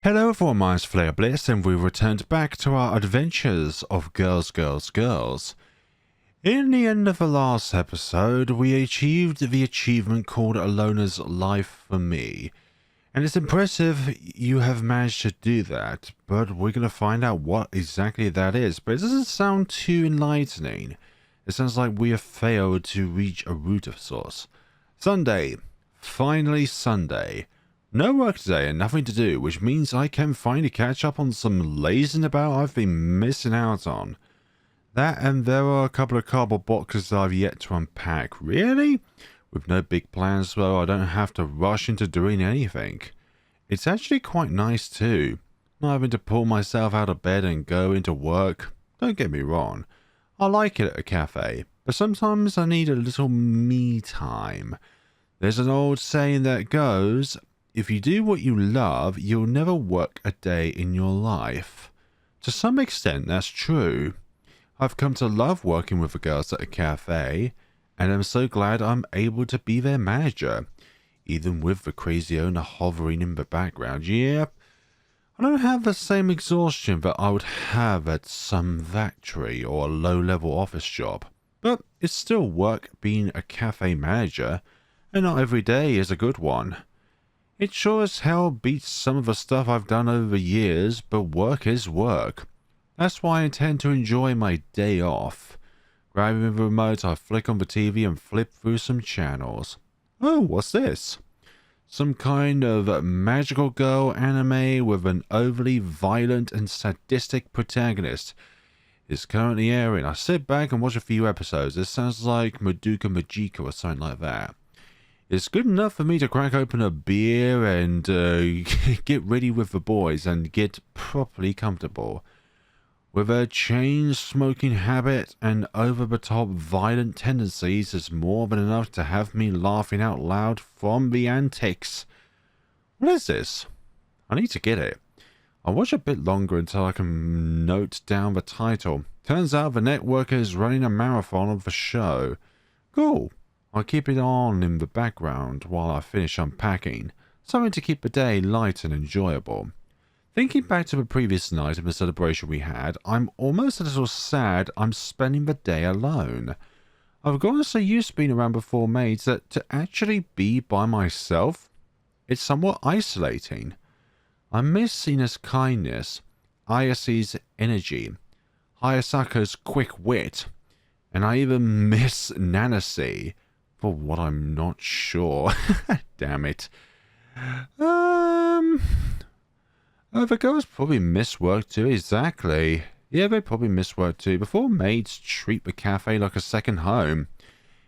Hello everyone, my name's Flare Bliss and we returned back to our adventures of Girls, Girls, Girls. In the end of the last episode, we achieved the achievement called Alona's Life for Me. And it's impressive you have managed to do that, but we're going to find out what exactly that is. But it doesn't sound too enlightening. It sounds like we have failed to reach a root of source. Sunday. Finally Sunday. No work today and nothing to do, which means I can finally catch up on some lazing about I've been missing out on. That and there are a couple of cardboard boxes I've yet to unpack. Really? With no big plans though, I don't have to rush into doing anything. It's actually quite nice too, not having to pull myself out of bed and go into work. Don't get me wrong, I like it at a cafe, but sometimes I need a little me time. There's an old saying that goes, if you do what you love, you'll never work a day in your life. To some extent, that's true. I've come to love working with the girls at a cafe, and I'm so glad I'm able to be their manager, even with the crazy owner hovering in the background. Yeah, I don't have the same exhaustion that I would have at some factory or a low-level office job, but it's still work being a cafe manager, and not every day is a good one. It sure as hell beats some of the stuff I've done over the years, but work is work. That's why I intend to enjoy my day off. Grabbing the remote, I flick on the TV and flip through some channels. Oh, what's this? Some kind of magical girl anime with an overly violent and sadistic protagonist. It's currently airing. I sit back and watch a few episodes. It sounds like Madoka Magica or something like that. It's good enough for me to crack open a beer and get ready with the boys and get properly comfortable. With a chain-smoking habit and over-the-top violent tendencies, it's more than enough to have me laughing out loud from the antics. What is this? I need to get it. I'll watch a bit longer until I can note down the title. Turns out the network is running a marathon of the show. Cool. I'll keep it on in the background while I finish unpacking, something to keep the day light and enjoyable. Thinking back to the previous night of the celebration we had, I'm almost a little sad I'm spending the day alone. I've gotten so used to being around before maids that to actually be by myself, it's somewhat isolating. I miss Sina's kindness, Ayase's energy, Hayasaka's quick wit, and I even miss Nanase. For what I'm not sure. Damn it. The girls probably miss work too, exactly. Yeah, they probably miss work too. Before maids treat the cafe like a second home,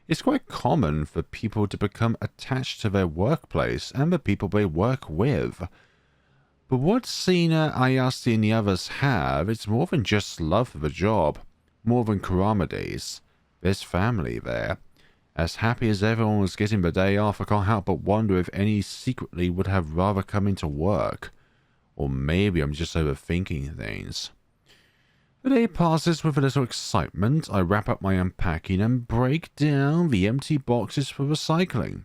it's quite common for people to become attached to their workplace and the people they work with. But what Sina, Ayase and the others have, it's more than just love for the job. More than Kuramades. There's family there. As happy as everyone was getting the day off, I can't help but wonder if any secretly would have rather come into work. Or maybe I'm just overthinking things. The day passes with a little excitement. I wrap up my unpacking and break down the empty boxes for recycling.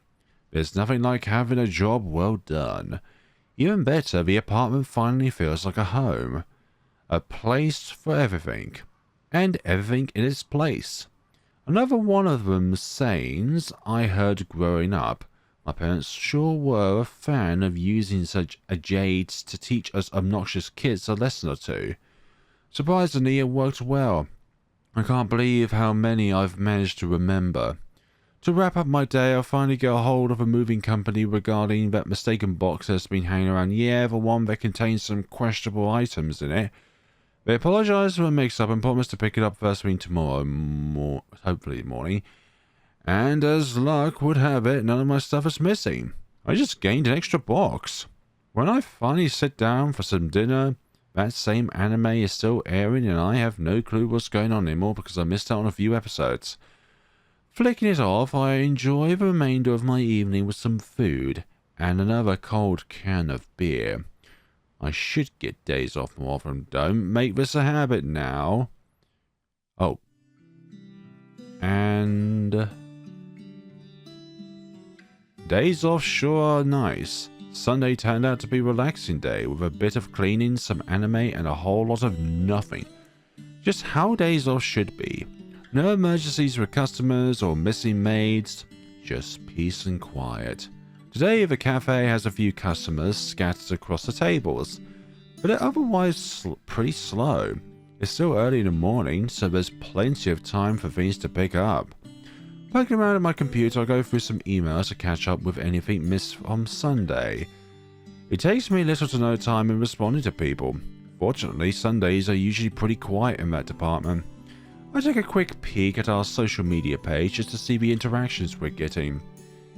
There's nothing like having a job well done. Even better, the apartment finally feels like a home. A place for everything. And everything in its place. Another one of them sayings I heard growing up. My parents sure were a fan of using such jades to teach us obnoxious kids a lesson or two. Surprisingly, it worked well. I can't believe how many I've managed to remember. To wrap up my day, I finally get a hold of a moving company regarding that mistaken box that's been hanging around. Yeah, the one that contains some questionable items in it. They apologise for the mix-up and promise to pick it up first thing tomorrow, hopefully morning. And as luck would have it, none of my stuff is missing. I just gained an extra box. When I finally sit down for some dinner, that same anime is still airing and I have no clue what's going on anymore because I missed out on a few episodes. Flicking it off, I enjoy the remainder of my evening with some food and another cold can of beer. I should get days off more often. Don't make this a habit now. Oh. And days off sure are nice. Sunday turned out to be a relaxing day with a bit of cleaning, some anime, and a whole lot of nothing. Just how days off should be. No emergencies with customers or missing maids, just peace and quiet. Today the cafe has a few customers scattered across the tables, but they're otherwise pretty slow. It's still early in the morning, so there's plenty of time for things to pick up. Poking around at my computer, I go through some emails to catch up with anything missed from Sunday. It takes me little to no time in responding to people. Fortunately, Sundays are usually pretty quiet in that department. I take a quick peek at our social media page just to see the interactions we're getting.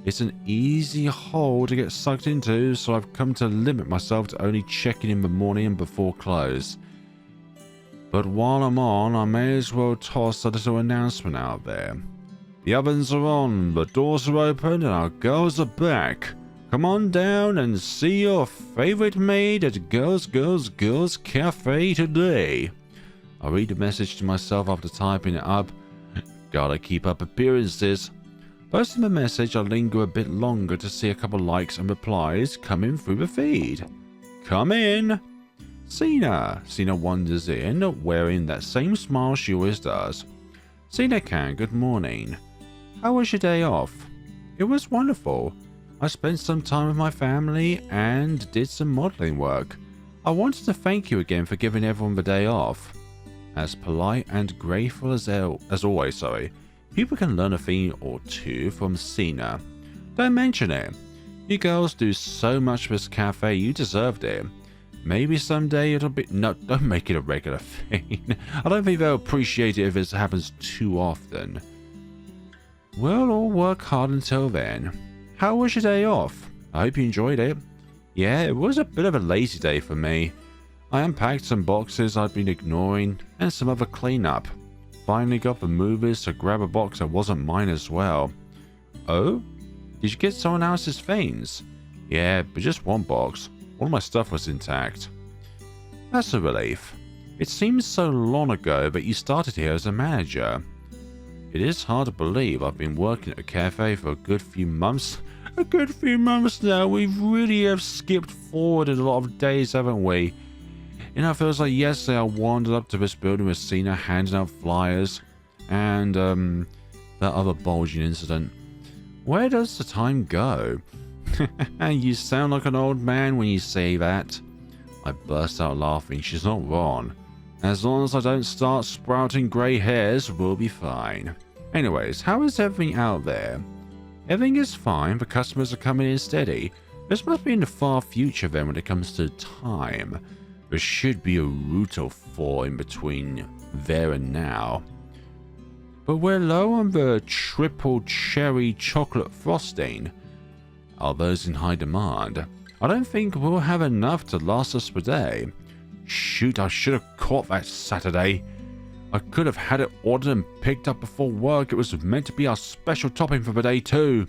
It's an easy hole to get sucked into, so I've come to limit myself to only checking in the morning and before close. But while I'm on, I may as well toss a little announcement out there. The ovens are on, the doors are open, and our girls are back. Come on down and see your favorite maid at Girls Cafe today. I read the message to myself after typing it up. Gotta keep up appearances. Posting the message, I linger a bit longer to see a couple likes and replies coming through the feed. Come in. Cena wanders in, wearing that same smile she always does. Cena-can, good morning. How was your day off? It was wonderful. I spent some time with my family and did some modeling work. I wanted to thank you again for giving everyone the day off. As polite and grateful as always, people can learn a thing or two from Cena. Don't mention it. You girls do so much for this cafe, you deserved it. Maybe someday it'll be... No, don't make it a regular thing. I don't think they'll appreciate it if it happens too often. We'll all work hard until then. How was your day off? I hope you enjoyed it. Yeah, it was a bit of a lazy day for me. I unpacked some boxes I'd been ignoring and some other cleanup. Finally got the movers to grab a box that wasn't mine as well. Oh? Did you get someone else's things? Yeah, but just one box. All my stuff was intact. That's a relief. It seems so long ago that you started here as a manager. It is hard to believe I've been working at a cafe for a good few months. A good few months now. We really have skipped forward in a lot of days, haven't we? You know, it feels like yesterday I wandered up to this building with Cena handing out flyers and that other bulging incident. Where does the time go? You sound like an old man when you say that. I burst out laughing. She's not wrong. As long as I don't start sprouting grey hairs, we'll be fine. Anyways, how is everything out there? Everything is fine. The customers are coming in steady. This must be in the far future then when it comes to time. There should be a route or four in between there and now. But we're low on the triple cherry chocolate frosting. Are those in high demand? I don't think we'll have enough to last us for day. Shoot, I should have caught that Saturday. I could have had it ordered and picked up before work. It was meant to be our special topping for the day too.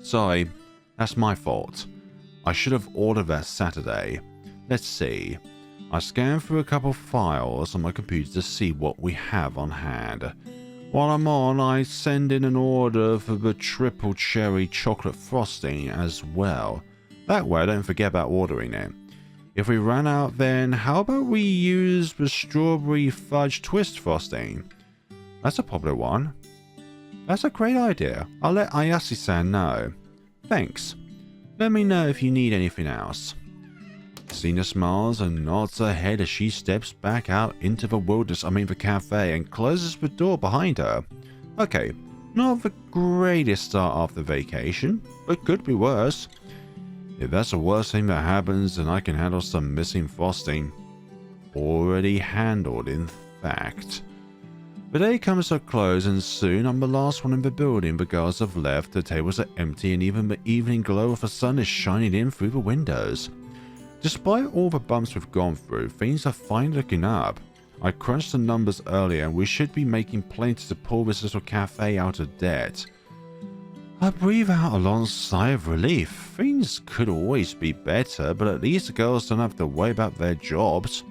Sorry, that's my fault. I should have ordered that Saturday. Let's see. I scan through a couple files on my computer to see what we have on hand. While I'm on, I send in an order for the triple cherry chocolate frosting as well. That way I don't forget about ordering it. If we run out, then how about we use the strawberry fudge twist frosting? That's a popular one. That's a great idea. I'll let Ayase-san know. Thanks. Let me know if you need anything else. Cena smiles and nods her head as she steps back out into the cafe, and closes the door behind her. Okay, not the greatest start after vacation, but could be worse. If that's the worst thing that happens, then I can handle some missing frosting. Already handled, in fact. The day comes to a close, and soon I'm the last one in the building. The girls have left, the tables are empty, and even the evening glow of the sun is shining in through the windows. Despite all the bumps we've gone through, things are finally looking up. I crunched the numbers earlier and we should be making plenty to pull this little cafe out of debt. I breathe out a long sigh of relief. Things could always be better, but at least the girls don't have to worry about their jobs.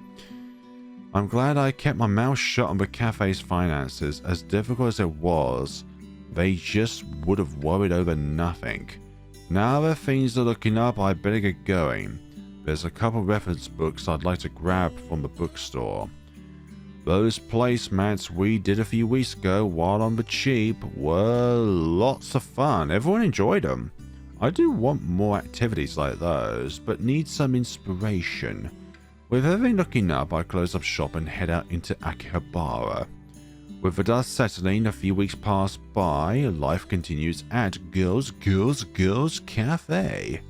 I'm glad I kept my mouth shut on the cafe's finances. As difficult as it was, they just would have worried over nothing. Now that things are looking up, I better get going. There's a couple reference books I'd like to grab from the bookstore. Those placemats we did a few weeks ago while on the cheap were lots of fun. Everyone enjoyed them. I do want more activities like those, but need some inspiration. With everything looking up, I close up shop and head out into Akihabara. With the dust settling, a few weeks pass by, life continues at Girls Cafe.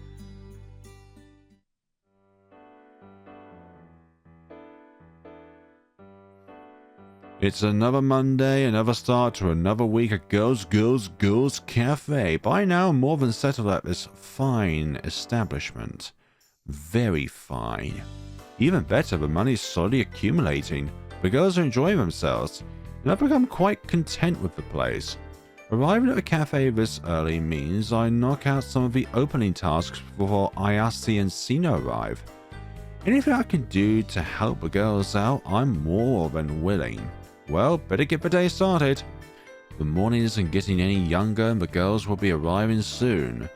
It's another Monday, another start to another week at Girls Cafe. By now, more than settled at this fine establishment. Very fine. Even better, the money's slowly accumulating. The girls are enjoying themselves, and I've become quite content with the place. Arriving at the cafe this early means I knock out some of the opening tasks before Ayase and Sina arrive. Anything I can do to help the girls out, I'm more than willing. Well, better get the day started. The morning isn't getting any younger and the girls will be arriving soon.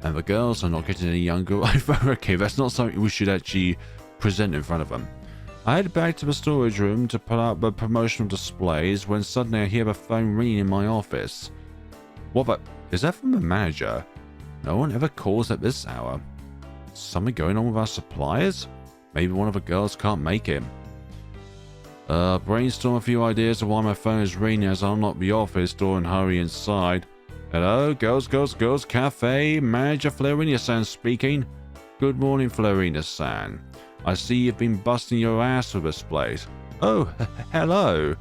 And the girls are not getting any younger either. Okay, that's not something we should actually present in front of them. I head back to the storage room to put out the promotional displays when suddenly I hear the phone ringing in my office. What the? Is that from the manager? No one ever calls at this hour. Something going on with our suppliers? Maybe one of the girls can't make it. Brainstorm a few ideas of why my phone is ringing as I unlock the office door and hurry inside. Hello, Girls Cafe, Manager Florina-san speaking. Good morning, Florina-san. I see you've been busting your ass with this place. Oh, hello.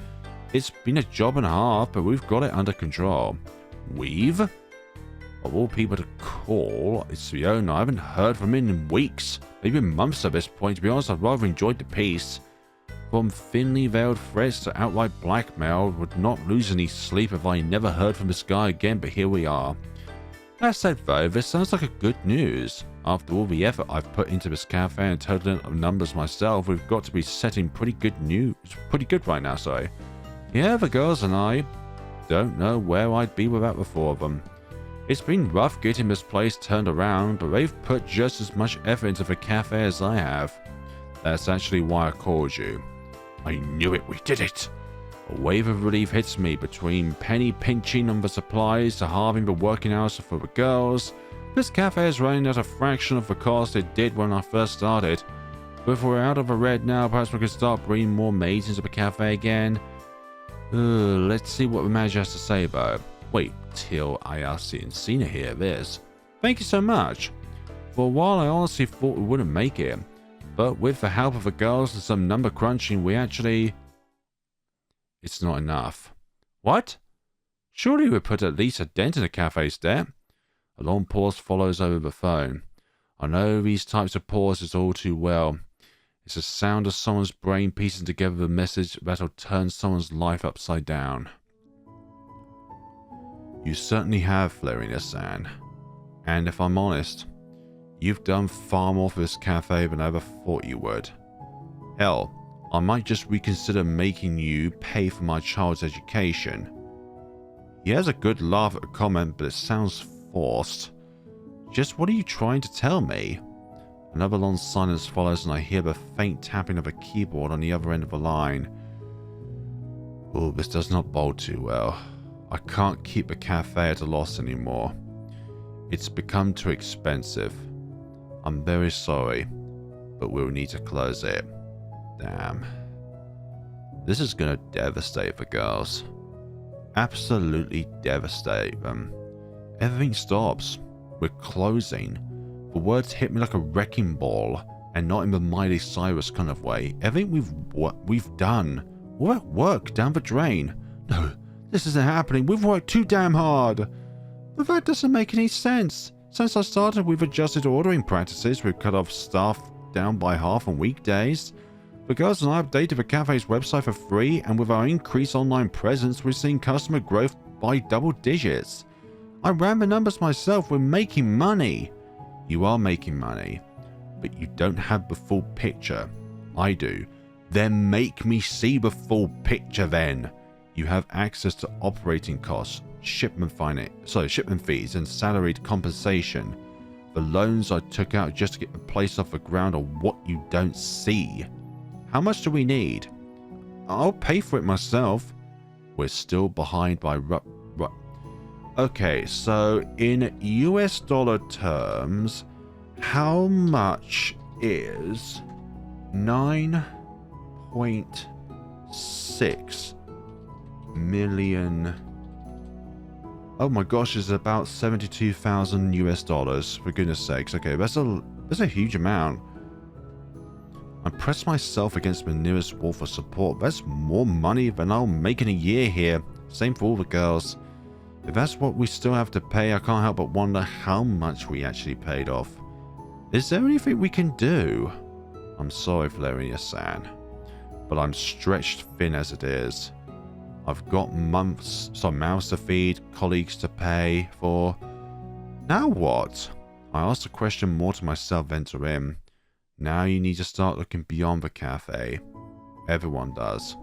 It's been a job and a half, but we've got it under control. We've? Of all people to call, it's the owner. I haven't heard from him in weeks, maybe months at this point. To be honest, I'd rather enjoyed the peace. From thinly veiled threats to outright blackmail, would not lose any sleep if I never heard from this guy again, but here we are. That said though, this sounds like a good news. After all the effort I've put into this cafe and totaling up numbers myself, we've got to be setting pretty good right now, sorry. Yeah, the girls and I don't know where I'd be without the four of them. It's been rough getting this place turned around, but they've put just as much effort into the cafe as I have. That's actually why I called you. I knew it, we did it! A wave of relief hits me between penny pinching on the supplies to halving the working hours for the girls. This cafe is running at a fraction of the cost it did when I first started. But if we're out of the red now, perhaps we could start bringing more maids into the cafe again. Let's see what the manager has to say though. Wait till Ayase and Sina hear this. Thank you so much. For a while I honestly thought we wouldn't make it. But with the help of the girls and some number crunching, we actually... It's not enough. What? Surely we put at least a dent in the cafe's debt. A long pause follows over the phone. I know these types of pauses all too well. It's the sound of someone's brain piecing together the message that'll turn someone's life upside down. You certainly have, Florina-san. And if I'm honest, you've done far more for this cafe than I ever thought you would. Hell, I might just reconsider making you pay for my child's education. He has a good laugh at the comment, but it sounds forced. Just what are you trying to tell me? Another long silence follows and I hear the faint tapping of a keyboard on the other end of the line. Oh, this does not bode too well. I can't keep the cafe at a loss anymore. It's become too expensive. I'm very sorry, but we'll need to close it. Damn. This is gonna devastate the girls. Absolutely devastate them. Everything stops. We're closing. The words hit me like a wrecking ball, and not in the Miley Cyrus kind of way. Everything we've done. We're at work down the drain. No, this isn't happening. We've worked too damn hard. But that doesn't make any sense. Since I started, we've adjusted ordering practices. We've cut off staff down by half on weekdays. The girls and I updated the cafe's website for free, and with our increased online presence, we're seeing customer growth by double digits. I ran the numbers myself. We're making money. You are making money, but you don't have the full picture. I do. Then make me see the full picture then. You have access to operating costs, shipment fees and salaried compensation. The loans I took out just to get the place off the ground are what you don't see. How much do we need? I'll pay for it myself. We're still behind by Okay, so in US dollar terms, how much is 9.6 million? Oh my gosh, it's about 72,000 US dollars, for goodness sakes. Okay, that's a huge amount. I pressed myself against the nearest wall for support. That's more money than I'll make in a year here. Same for all the girls. If that's what we still have to pay, I can't help but wonder how much we actually paid off. Is there anything we can do? I'm sorry, Valeria-san, but I'm stretched thin as it is. I've got mouths to feed, colleagues to pay for. Now what? I asked the question more to myself than to him. Now you need to start looking beyond the cafe. Everyone does.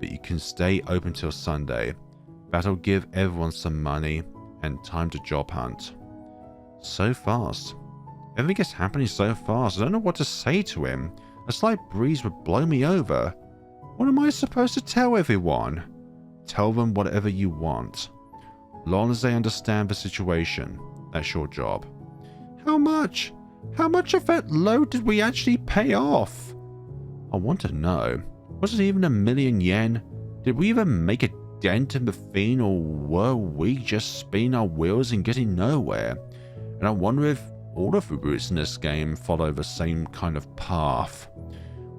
But you can stay open till Sunday. That'll give everyone some money and time to job hunt. So fast. Everything is happening so fast. I don't know what to say to him. A slight breeze would blow me over. What am I supposed to tell everyone? Tell them whatever you want. Long as they understand the situation. That's your job. How much? How much of that load did we actually pay off? I want to know. Was it even 1,000,000 yen? Did we even make a dent in the thing, or were we just spinning our wheels and getting nowhere? And I wonder if all of the routes in this game follow the same kind of path.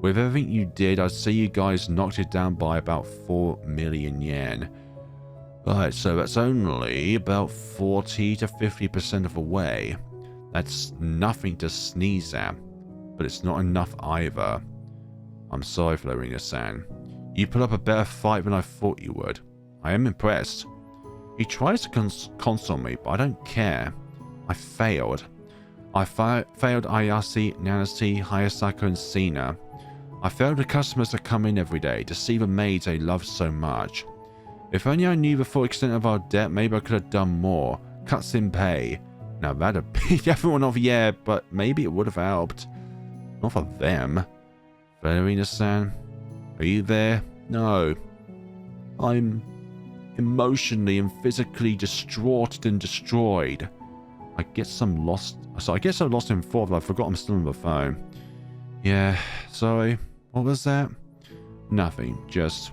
With everything you did, I'd say you guys knocked it down by about 4 million yen. Right, so that's only about 40 to 50% of the way. That's nothing to sneeze at, but it's not enough either. I'm sorry, Florina-san. You put up a better fight than I thought you would. I am impressed. He tries to console me, but I don't care. I failed. I failed Ayase, Nancy, Hayasaka, and Sina. I failed the customers that come in every day, to see the maids I love so much. If only I knew the full extent of our debt, maybe I could have done more. Cuts in pay. Now that'd piss everyone off, yeah, but maybe it would have helped. Not for them. Valerina-san, are you there? No. I'm emotionally and physically distraught and destroyed. I get so lost in thought that I forgot I'm still on the phone. Yeah, sorry. What was that? Nothing. Just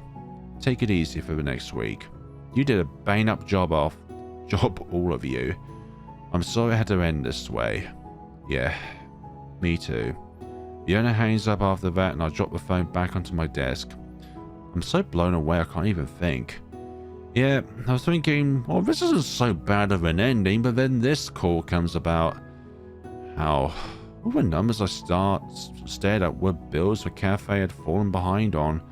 take it easy for the next week. You did a bang-up job, all of you. I'm sorry I had to end this way. Yeah, me too. The owner hangs up after that and I drop the phone back onto my desk. I'm so blown away I can't even think. Yeah, I was thinking, well, this isn't so bad of an ending, but then this call comes about. How all the numbers I stared at were bills the cafe had fallen behind on.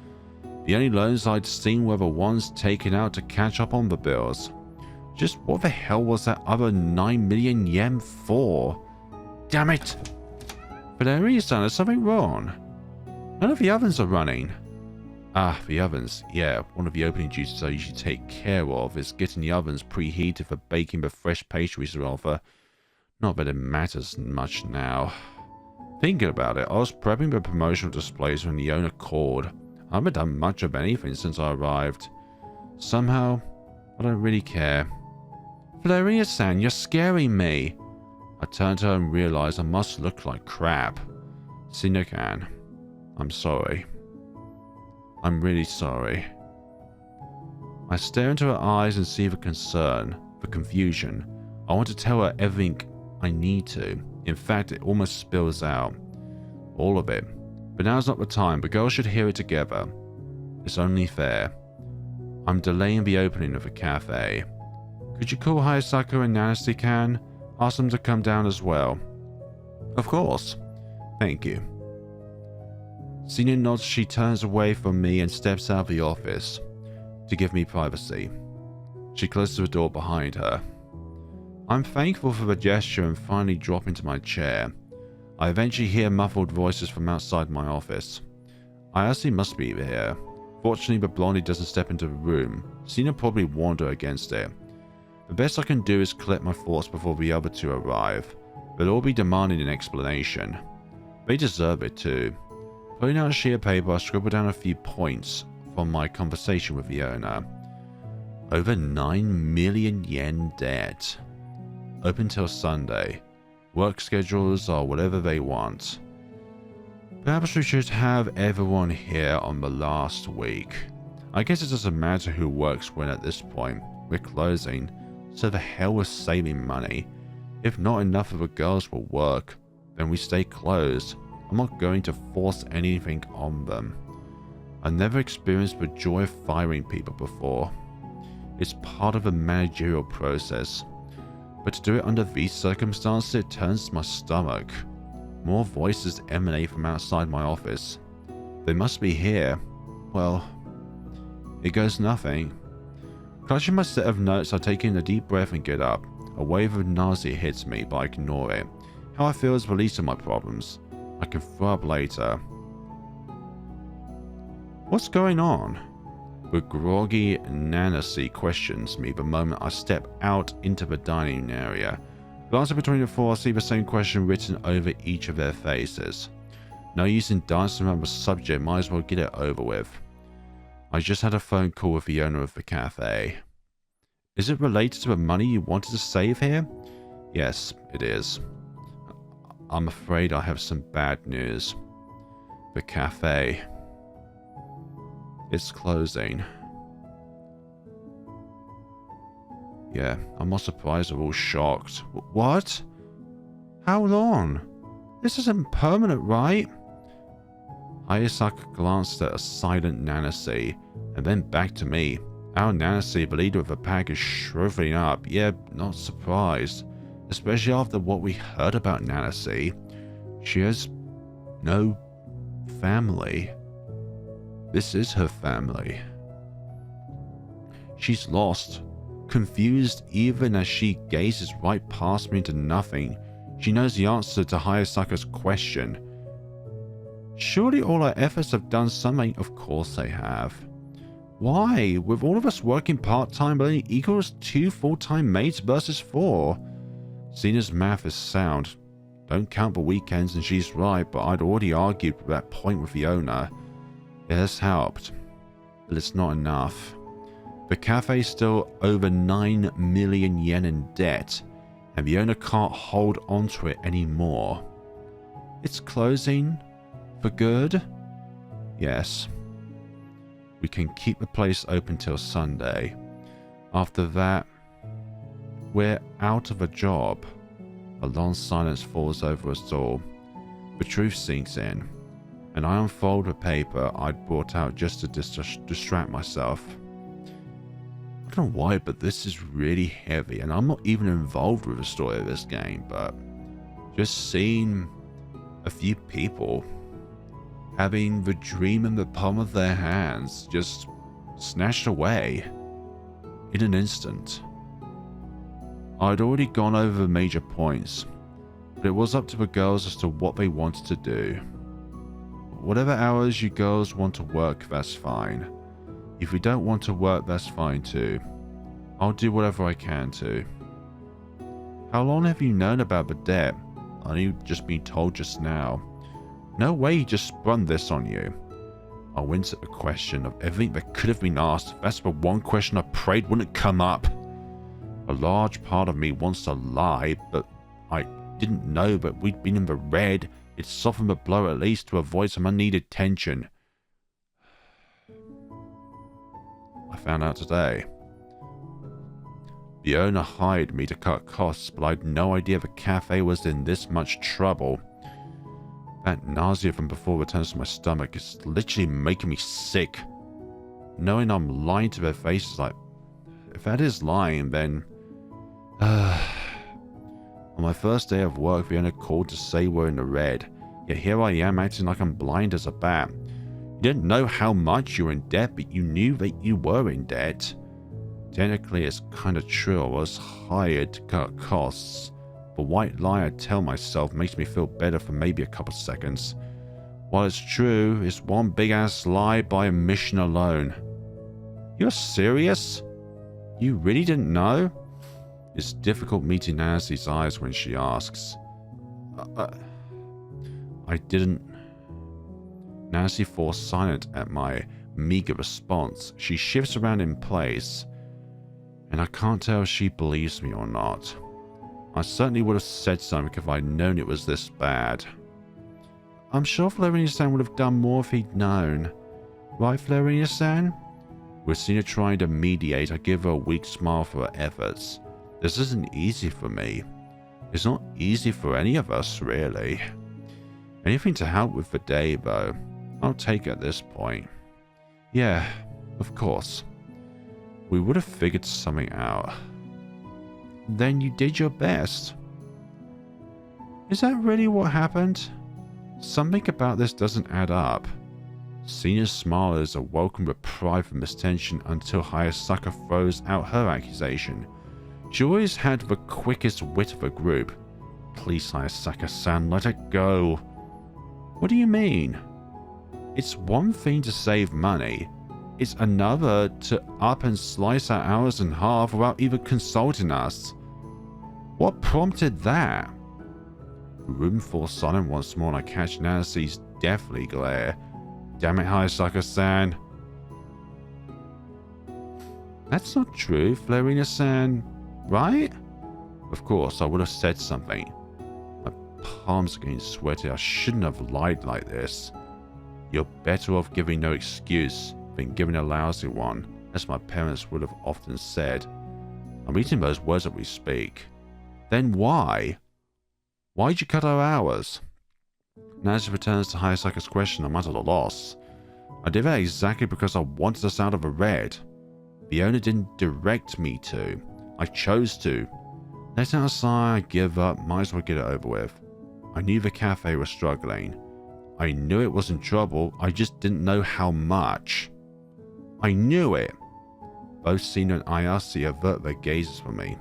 The only loans I'd seen were the ones taken out to catch up on the bills. Just what the hell was that other 9 million yen for? Damn it! Valeria-san, there's something wrong. None of the ovens are running. Ah, the ovens. Yeah, one of the opening duties I usually take care of is getting the ovens preheated for baking the fresh pastries they offer. Not that it matters much now. Thinking about it, I was prepping the promotional displays when the owner called. I haven't done much of anything since I arrived. Somehow, I don't really care. Valeria-san, you're scaring me. I turned to her and realized I must look like crap. Sina-can, I'm sorry. I'm really sorry. I stare into her eyes and see the concern, the confusion. I want to tell her everything I need to. In fact, it almost spills out. All of it. But now's not the time. The girls should hear it together. It's only fair. I'm delaying the opening of the cafe. Could you call Hayasaka and Nancy-can? Ask them to come down as well. Of course. Thank you. Sina nods. She turns away from me and steps out of the office to give me privacy. She closes the door behind her. I'm thankful for the gesture and finally drop into my chair. I eventually hear muffled voices from outside my office. Ayase must be here. Fortunately, the blondie doesn't step into the room. Sina probably warned her against it. The best I can do is collect my thoughts before the other two arrive. They'll all be demanding an explanation. They deserve it too. Pulling out a sheet of paper, I scribbled down a few points from my conversation with the owner. Over 9 million yen debt. Open till Sunday. Work schedules are whatever they want. Perhaps we should have everyone here on the last week. I guess it doesn't matter who works when at this point. We're closing, so the hell with saving money. If not enough of the girls will work, then we stay closed. I'm not going to force anything on them. I've never experienced the joy of firing people before. It's part of the managerial process. But to do it under these circumstances, it turns my stomach. More voices emanate from outside my office. They must be here. Well, it goes nothing. Clutching my set of notes, I take in a deep breath and get up. A wave of nausea hits me, but I ignore it. How I feel is the least of my problems. I can throw up later. What's going on? The groggy Nancy questions me the moment I step out into the dining area. Glancing between the four, I see the same question written over each of their faces. No use in dancing around the subject, might as well get it over with. I just had a phone call with the owner of the cafe. Is it related to the money you wanted to save here? Yes, it is. I'm afraid I have some bad news. The cafe. It's closing. Yeah, I'm not surprised they're all shocked. What? How long? This isn't permanent, right? Hayasaka glanced at a silent Nancy, and then back to me. Our Nancy, the leader of the pack, is shriveling up. Yeah, not surprised. Especially after what we heard about Nancy. She has no family. This is her family. She's lost, confused even as she gazes right past me into nothing. She knows the answer to Hayasaka's question. Surely all our efforts have done something. Of course they have. Why? With all of us working part-time, only equals 2 full-time maids versus 4. Cena's math is sound. Don't count the weekends and she's right, but I'd already argued that point with the owner. It has helped, but it's not enough. The cafe's still over 9 million yen in debt, and the owner can't hold onto it anymore. It's closing? For good? Yes. We can keep the place open till Sunday. After that, we're out of a job. A long silence falls over us all. The truth sinks in, and I unfold the paper I'd brought out just to distract myself. I don't know why, but this is really heavy, and I'm not even involved with the story of this game, but just seeing a few people having the dream in the palm of their hands just snatched away in an instant. I'd already gone over the major points, but it was up to the girls as to what they wanted to do. Whatever hours you girls want to work, that's fine. If you don't want to work, that's fine too. I'll do whatever I can to. How long have you known about the debt? Only just been told just now. No way he just sprung this on you. I winced at the question of everything that could have been asked. That's the one question I prayed wouldn't come up. A large part of me wants to lie, but I didn't know that we'd been in the red. It softened the blow at least to avoid some unneeded tension. I found out today. The owner hired me to cut costs, but I had no idea the cafe was in this much trouble. That nausea from before returns to my stomach is literally making me sick. Knowing I'm lying to their faces, like, if that is lying, then... On my first day of work, the owner called to say we're in the red. Yet here I am acting like I'm blind as a bat. You didn't know how much you were in debt, but you knew that you were in debt. Technically, it's kinda true. I was hired to cut costs. The white lie I tell myself makes me feel better for maybe a couple seconds. While it's true, it's one big ass lie by omission alone. You're serious? You really didn't know? It's difficult meeting Nancy's eyes when she asks. I didn't... Nancy falls silent at my meager response. She shifts around in place, and I can't tell if she believes me or not. I certainly would have said something if I'd known it was this bad. I'm sure Florina-san would have done more if he'd known. Right, Florina-san? With Sina trying to mediate, I give her a weak smile for her efforts. This isn't easy for me. It's not easy for any of us, really. Anything to help with the day, though. I'll take it at this point. Yeah, of course. We would have figured something out. Then you did your best. Is that really what happened? Something about this doesn't add up. Sina's smile is a welcome reprieve from this tension until Hayasaka throws out her accusation. She always had the quickest wit of the group. Please, Hayasaka-san, let it go. What do you mean? It's one thing to save money. It's another to up and slice our hours in half without even consulting us. What prompted that? The room falls silent once more and I catch Nancy's deathly glare. Damn it, Hayasaka-san. That's not true, Florina-san. Right? Of course, I would have said something. My palms are getting sweaty. I shouldn't have lied like this. You're better off giving no excuse than giving a lousy one, as my parents would have often said. I'm eating those words that we speak. Then why? Why'd you cut our hours? Nancy returns to Hayasaka's question. I'm at a loss. I did that exactly because I wanted us out of the red. The owner didn't direct me to. I chose to. Let out a sigh, I give up, might as well get it over with. I knew the cafe was struggling. I knew it was in trouble, I just didn't know how much. I knew it. Both Sina and Ayase avert their gazes from me.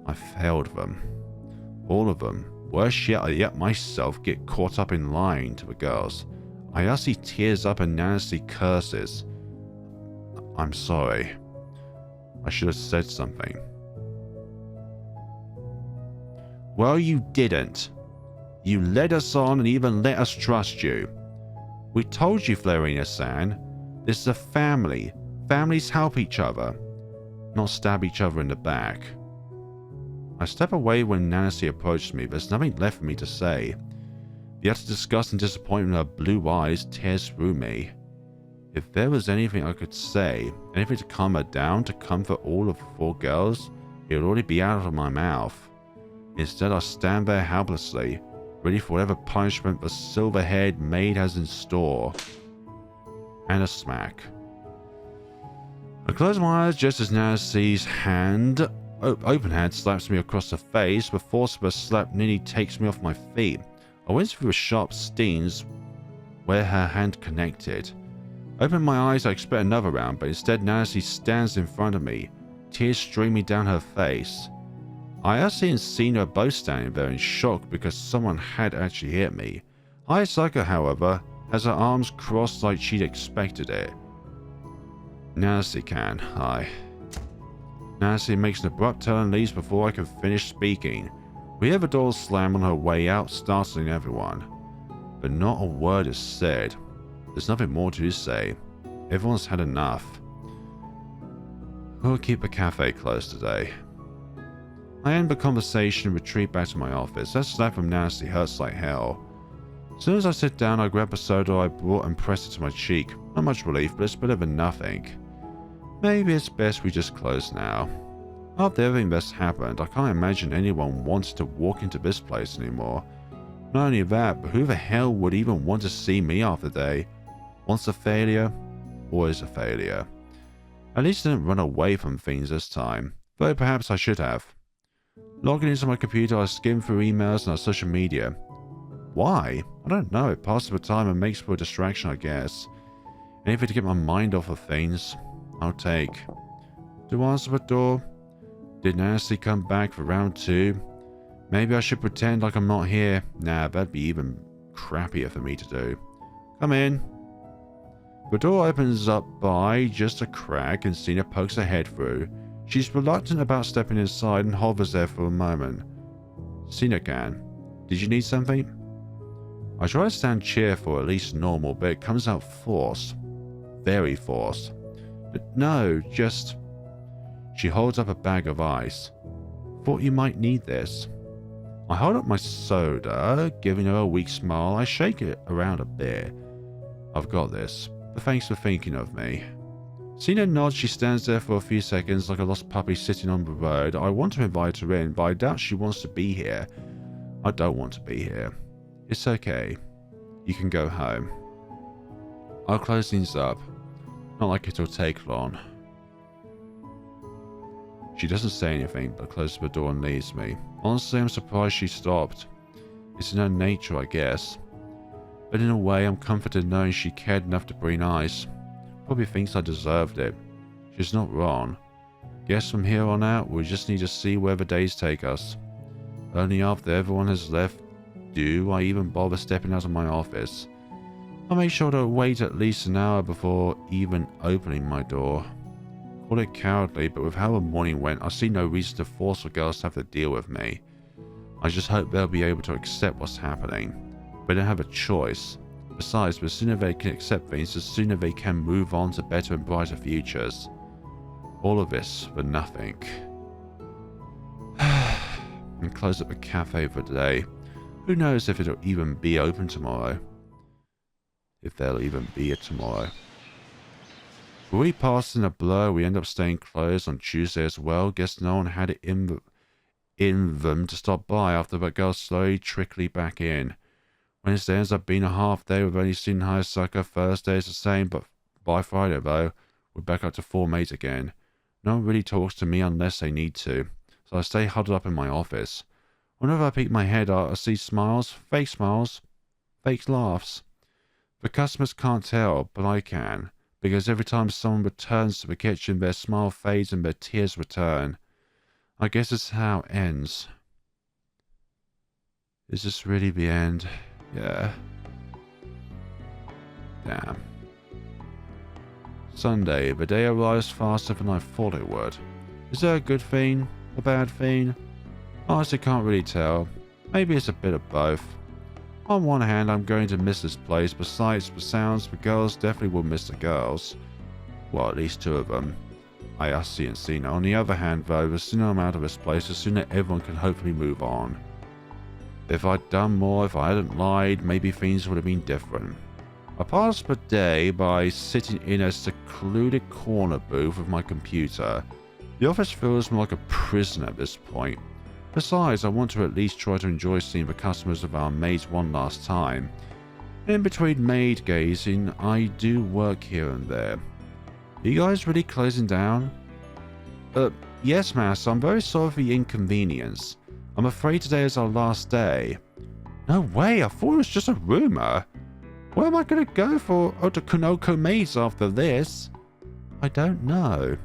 I failed them. All of them. Worse yet, I let myself get caught up in lying to the girls. Ayase tears up and Nancy curses. I'm sorry. I should have said something. Well, you didn't. You led us on and even let us trust you. We told you, Florina-san. This is a family. Families help each other, not stab each other in the back. I step away when Nancy approaches me. There's nothing left for me to say. The utter disgust and disappointment in her blue eyes tears through me. If there was anything I could say, anything to calm her down, to comfort all of the four girls, it would already be out of my mouth. Instead, I stand there helplessly, ready for whatever punishment the silver-haired maid has in store. And a smack. I close my eyes just as Nancy's open hand slaps me across the face. The force of her slap nearly takes me off my feet. I went through a sharp stings where her hand connected. Open my eyes, I expect another round, but instead Nancy stands in front of me, tears streaming down her face. Ayase and Sina are both standing there in shock because someone had actually hit me. Hayasaka, however, has her arms crossed like she'd expected it. Nancy-can, hi. Nancy makes an abrupt turn and leaves before I can finish speaking. We hear the door slam on her way out, startling everyone. But not a word is said. There's nothing more to say. Everyone's had enough. We'll keep the cafe closed today. I end the conversation and retreat back to my office. That slap from Nancy hurts like hell. As soon as I sit down, I grab a soda I brought and press it to my cheek. Not much relief, but it's better than nothing. Maybe it's best we just close now. After everything that's happened, I can't imagine anyone wants to walk into this place anymore. Not only that, but who the hell would even want to see me after the day? Once a failure, always a failure. At least I didn't run away from things this time, though perhaps I should have. Logging into my computer, I skim through emails and our social media. Why? I don't know. It passes the time and makes for a distraction, I guess. Anything to get my mind off of things, I'll take. Do I answer the door? Did Nancy come back for round 2? Maybe I should pretend like I'm not here. Nah, that'd be even crappier for me to do. Come in. The door opens up by just a crack and Sina pokes her head through. She's reluctant about stepping inside and hovers there for a moment. Shenanigans, did you need something? I try to sound cheerful, at least normal, but it comes out forced. Very forced. But no, just... She holds up a bag of ice. Thought you might need this. I hold up my soda, giving her a weak smile. I shake it around a bit. I've got this, but thanks for thinking of me. Seeing her nod, she stands there for a few seconds like a lost puppy sitting on the road. I want to invite her in, but I doubt she wants to be here. I don't want to be here. It's okay. You can go home. I'll close things up. Not like it'll take long. She doesn't say anything, but closes the door and leaves me. Honestly, I'm surprised she stopped. It's in her nature, I guess. But in a way, I'm comforted knowing she cared enough to bring ice. Probably thinks I deserved it. She's not wrong. Guess from here on out, we'll just need to see where the days take us. Only after everyone has left do I even bother stepping out of my office. I'll make sure to wait at least an hour before even opening my door. Call it cowardly, but with how the morning went, I see no reason to force the girls to have to deal with me. I just hope they'll be able to accept what's happening. They don't have a choice. Besides, the sooner they can accept things, the sooner they can move on to better and brighter futures. All of this for nothing. And close up the cafe for the day. Who knows if it'll even be open tomorrow? If there'll even be a tomorrow. We passed in a blur. We end up staying closed on Tuesday as well. Guess no one had it in them to stop by after that girl slowly trickling back in. Wednesday ends up being a half day. We've only seen Hayasaka. Thursday is the same, but by Friday though, we're back up to 4 maids again. No one really talks to me unless they need to, so I stay huddled up in my office. Whenever I peek my head out, I see smiles, fake laughs. The customers can't tell, but I can, because every time someone returns to the kitchen, their smile fades and their tears return. I guess it's how it ends. Is this really the end? Yeah. Damn. Sunday. The day arrives faster than I thought it would. Is that a good thing? A bad thing? Honestly, can't really tell. Maybe it's a bit of both. On one hand, I'm going to miss this place. Besides the sounds, the girls definitely will miss the girls. Well, at least 2 of them. Ayase and Sina. On the other hand, though, the sooner I'm out of this place, the sooner everyone can hopefully move on. If I'd done more, if I hadn't lied, maybe things would have been different. I passed the day by sitting in a secluded corner booth with my computer. The office feels more like a prison at this point. Besides, I want to at least try to enjoy seeing the customers of our maids one last time. In between maid gazing, I do work here and there. Are you guys really closing down? Yes, Master. I'm very sorry for the inconvenience. I'm afraid today is our last day. No way, I thought it was just a rumor. Where am I going to go for Otokonoko maids after this? I don't know.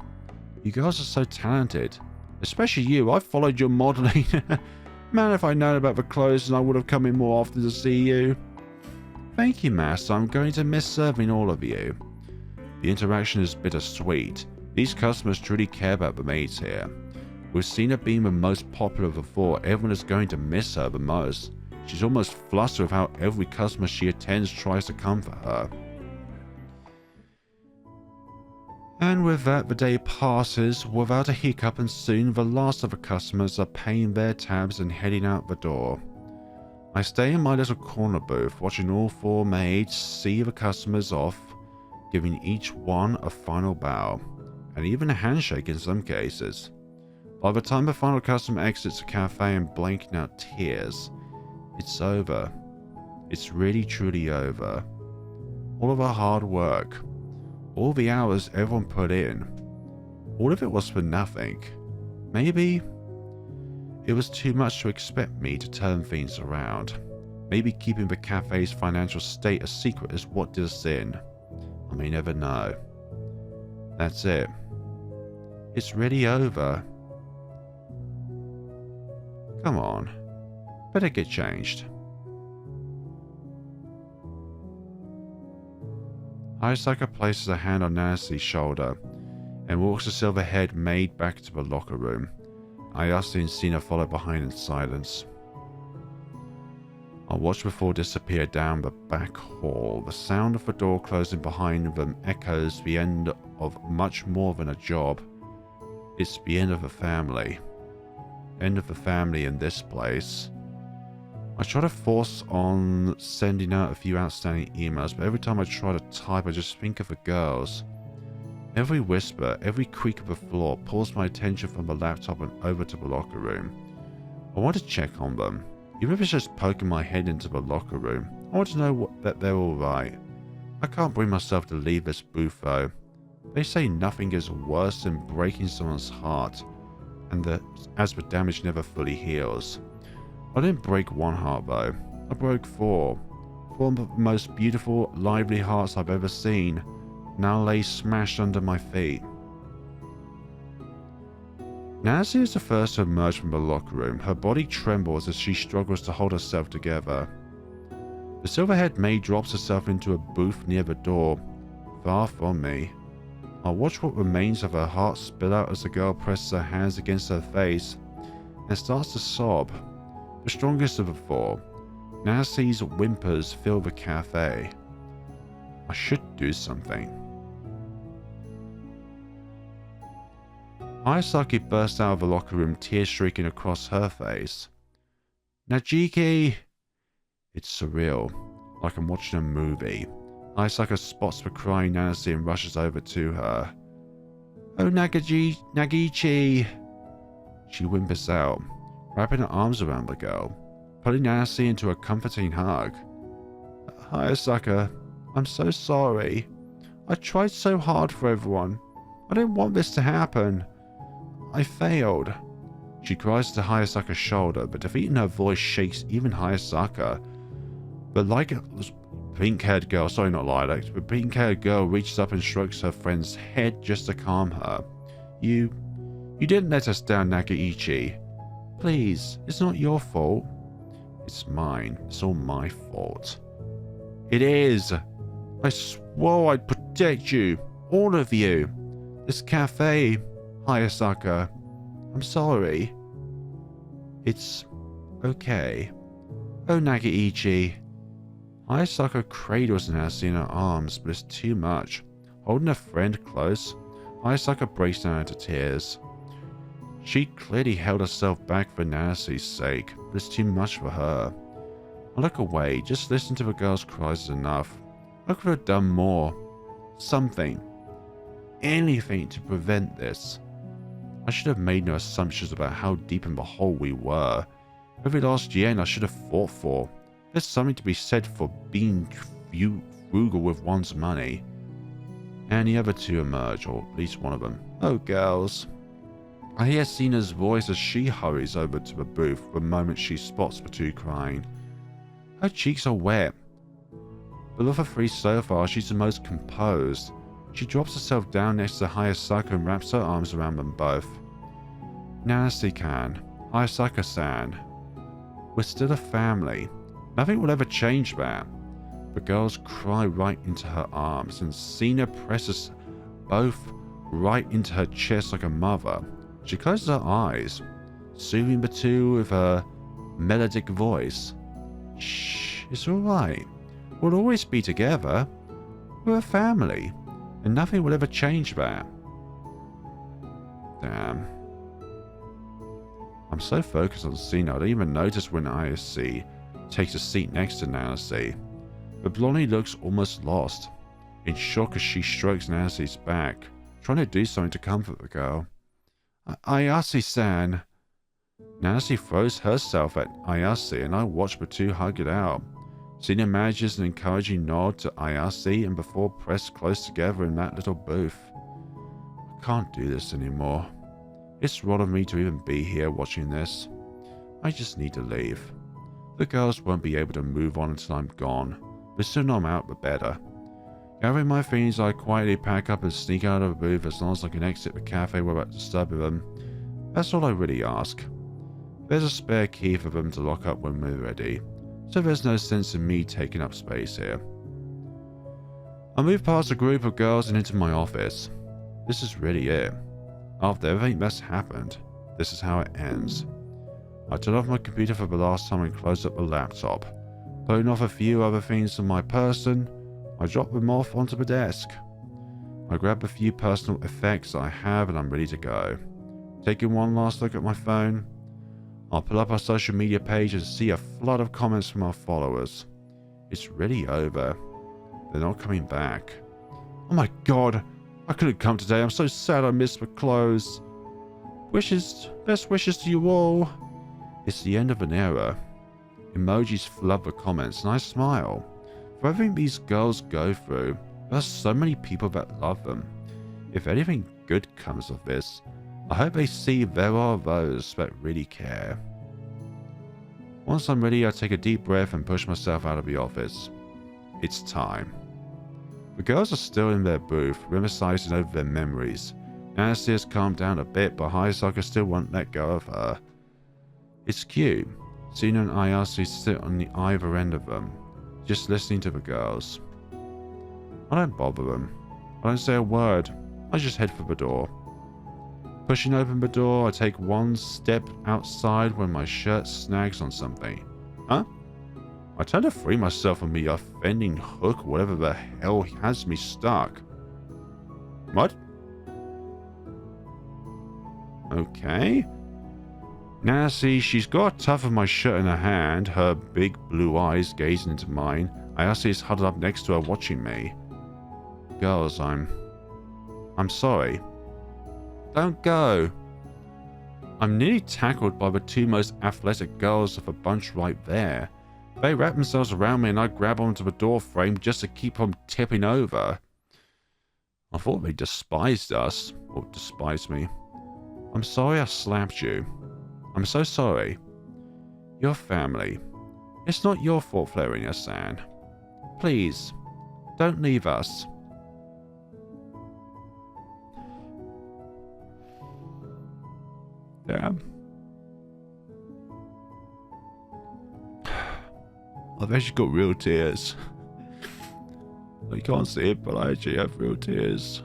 You girls are so talented. Especially you, I've followed your modeling. Man, if I'd known about the clothes, then I would have come in more often to see you. Thank you, Master. I'm going to miss serving all of you. The interaction is bittersweet. These customers truly care about the maids here. With Sina being the most popular of the 4, everyone is going to miss her the most. She's almost flustered with how every customer she attends tries to comfort her. And with that, the day passes without a hiccup, and soon the last of the customers are paying their tabs and heading out the door. I stay in my little corner booth, watching all 4 maids see the customers off, giving each one a final bow, and even a handshake in some cases. By the time the final customer exits the cafe and blanking out tears, it's over. It's really truly over. All of our hard work, all the hours everyone put in, all of it was for nothing. Maybe it was too much to expect me to turn things around. Maybe keeping the cafe's financial state a secret is what did us in. I may never know. That's it. It's really over. Come on. Better get changed. Hayasaka places a hand on Nancy's shoulder. and walks the silver-haired maid back to the locker room. Ayase and Sina follow behind in silence. I watch before disappear down the back hall. The sound of the door closing behind them echoes the end of much more than a job. It's the end of a family. End of the family in this place. I try to force on sending out a few outstanding emails, but every time I try to type I just think of the girls. Every whisper, every creak of the floor pulls my attention from the laptop and over to the locker room. I want to check on them. Even if it's just poking my head into the locker room, I want to know that they're alright. I can't bring myself to leave this booth though. They say nothing is worse than breaking someone's heart, and as the damage never fully heals. I didn't break one heart though. I broke four. Four of the most beautiful, lively hearts I've ever seen now lay smashed under my feet. Nancy is the first to emerge from the locker room. Her body trembles as she struggles to hold herself together. The silver-haired maid drops herself into a booth near the door, far from me. I watch what remains of her heart spill out as the girl presses her hands against her face and starts to sob. The strongest of the four, Nancy's whimpers fill the cafe. I should do something. Myosuki burst out of the locker room, tears streaking across her face. Najiki! It's surreal, like I'm watching a movie. Myosuki spots the crying Nancy and rushes over to her. Oh, Nagichi! She whimpers out, wrapping her arms around the girl, pulling Nancy into a comforting hug. Myosuki, I'm so sorry. I tried so hard for everyone. I didn't want this to happen. I failed. She cries to Hayasaka's shoulder, but defeat in her voice shakes even Hayasaka. But like a pink-haired girl, sorry not lilac, the pink-haired girl reaches up and strokes her friend's head just to calm her. You didn't let us down, Nakaichi. Please, it's not your fault. It's mine. It's all my fault. It is. I swore I'd protect you. All of you. This cafe. Hayasaka, I'm sorry. It's okay. Oh, Nagaichi. Hayasaka cradles Nancy in her arms, but it's too much. Holding her friend close, Hayasaka breaks down into tears. She clearly held herself back for Nancy's sake, but it's too much for her. I look away. Just listening to the girl's cries is enough. I could have done more. Something. Anything to prevent this. I should have made no assumptions about how deep in the hole we were. Every last yen I should have fought for. There's something to be said for being frugal with one's money. And the other two emerge, or at least one of them. Oh, girls. I hear Sina's voice as she hurries over to the booth the moment she spots the two crying. Her cheeks are wet. But of the three so far, she's the most composed. She drops herself down next to Hayasaka and wraps her arms around them both. Nancy-kan, Hayasaka-san, we're still a family. Nothing will ever change that. The girls cry right into her arms, and Sina presses both right into her chest like a mother. She closes her eyes, soothing the two with her melodic voice. Shh, it's alright. We'll always be together. We're a family. And nothing will ever change that. Damn. I'm so focused on Sina, I don't even notice when ISC takes a seat next to Nancy. But Blondie looks almost lost, in shock as she strokes Nancy's back, trying to do something to comfort the girl. Ayase-san. Nancy throws herself at Ayase and I watch the two hug it out. Sina manages an encouraging nod to Ayase and before pressed close together in that little booth. I can't do this anymore. It's wrong of me to even be here watching this. I just need to leave. The girls won't be able to move on until I'm gone. The sooner I'm out, the better. Gathering my things, I quietly pack up and sneak out of the booth as long as I can exit the cafe without disturbing them. That's all I really ask. There's a spare key for them to lock up when we're ready, so there's no sense in me taking up space here. I move past a group of girls and into my office. This is really it. After everything that's happened, this is how it ends. I turned off my computer for the last time and closed up the laptop. Putting off a few other things on my person, I dropped them off onto the desk. I grab a few personal effects I have and I'm ready to go. Taking one last look at my phone, I'll pull up our social media page and see a flood of comments from our followers. It's really over. They're not coming back. Oh my god, I couldn't come today. I'm so sad I missed the close. Best wishes to you all. It's the end of an era. Emojis flood the comments and I smile. For everything these girls go through, there are so many people that love them. If anything good comes of this, I hope they see there are those that really care. Once I'm ready, I take a deep breath and push myself out of the office. It's time. The girls are still in their booth, reminiscing over their memories. Nancy has calmed down a bit, but Hayasaka still won't let go of her. It's cute. Sina and Ayase sit on the either end of them, just listening to the girls. I don't bother them. I don't say a word. I just head for the door. Pushing open the door, I take one step outside when my shirt snags on something. Huh? I turn to free myself from the offending hook, whatever the hell has me stuck. What? Okay. Nancy, she's got a tuft of my shirt in her hand, her big blue eyes gazing into mine. Ayase is huddled up next to her watching me. Girls, I'm sorry. Don't go. I'm nearly tackled by the two most athletic girls of the bunch right there. They wrap themselves around me and I grab onto the door frame just to keep from tipping over. I thought they despised us, or despised me. I'm sorry I slapped you. I'm so sorry. You're family. It's not your fault, Florinia-san. Please, don't leave us. Damn. I've actually got real tears. You can't see it, but I actually have real tears.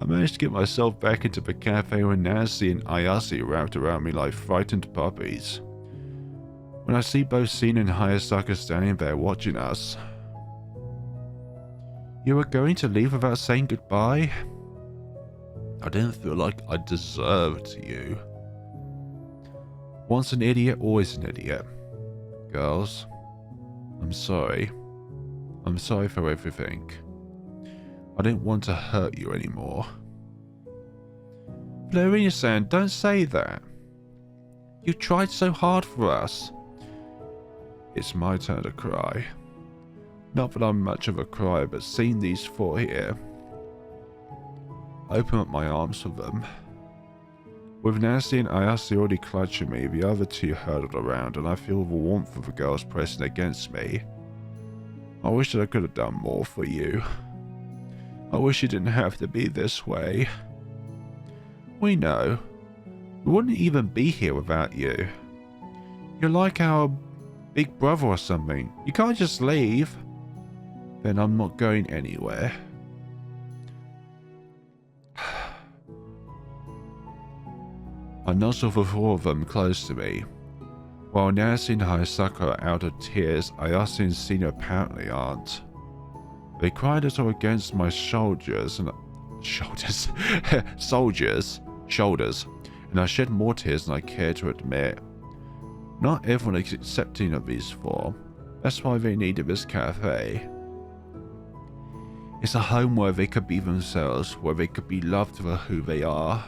I managed to get myself back into the cafe when Nancy and Ayase wrapped around me like frightened puppies. When I see both Sina and Hayasaka standing there watching us. You were going to leave without saying goodbye? I didn't feel like I deserved you. Once an idiot, always an idiot. Girls, I'm sorry. I'm sorry for everything. I didn't want to hurt you anymore. Florina-san, don't say that. You tried so hard for us. It's my turn to cry. Not that I'm much of a crier, but seeing these four here, I open up my arms for them. With Nancy and Ayase already clutching me, the other two hurtled around, and I feel the warmth of the girls pressing against me. I wish that I could have done more for you. I wish it didn't have to be this way. We know. We wouldn't even be here without you. You're like our big brother or something. You can't just leave. Then I'm not going anywhere. I nuzzle the four of them close to me. While Nancy and Hayasaka are out of tears, Ayase and Sina apparently aren't. They cried as though against my shoulders, and I shed more tears than I care to admit. Not everyone is accepting of these four. That's why they needed this cafe. It's a home where they could be themselves, where they could be loved for who they are.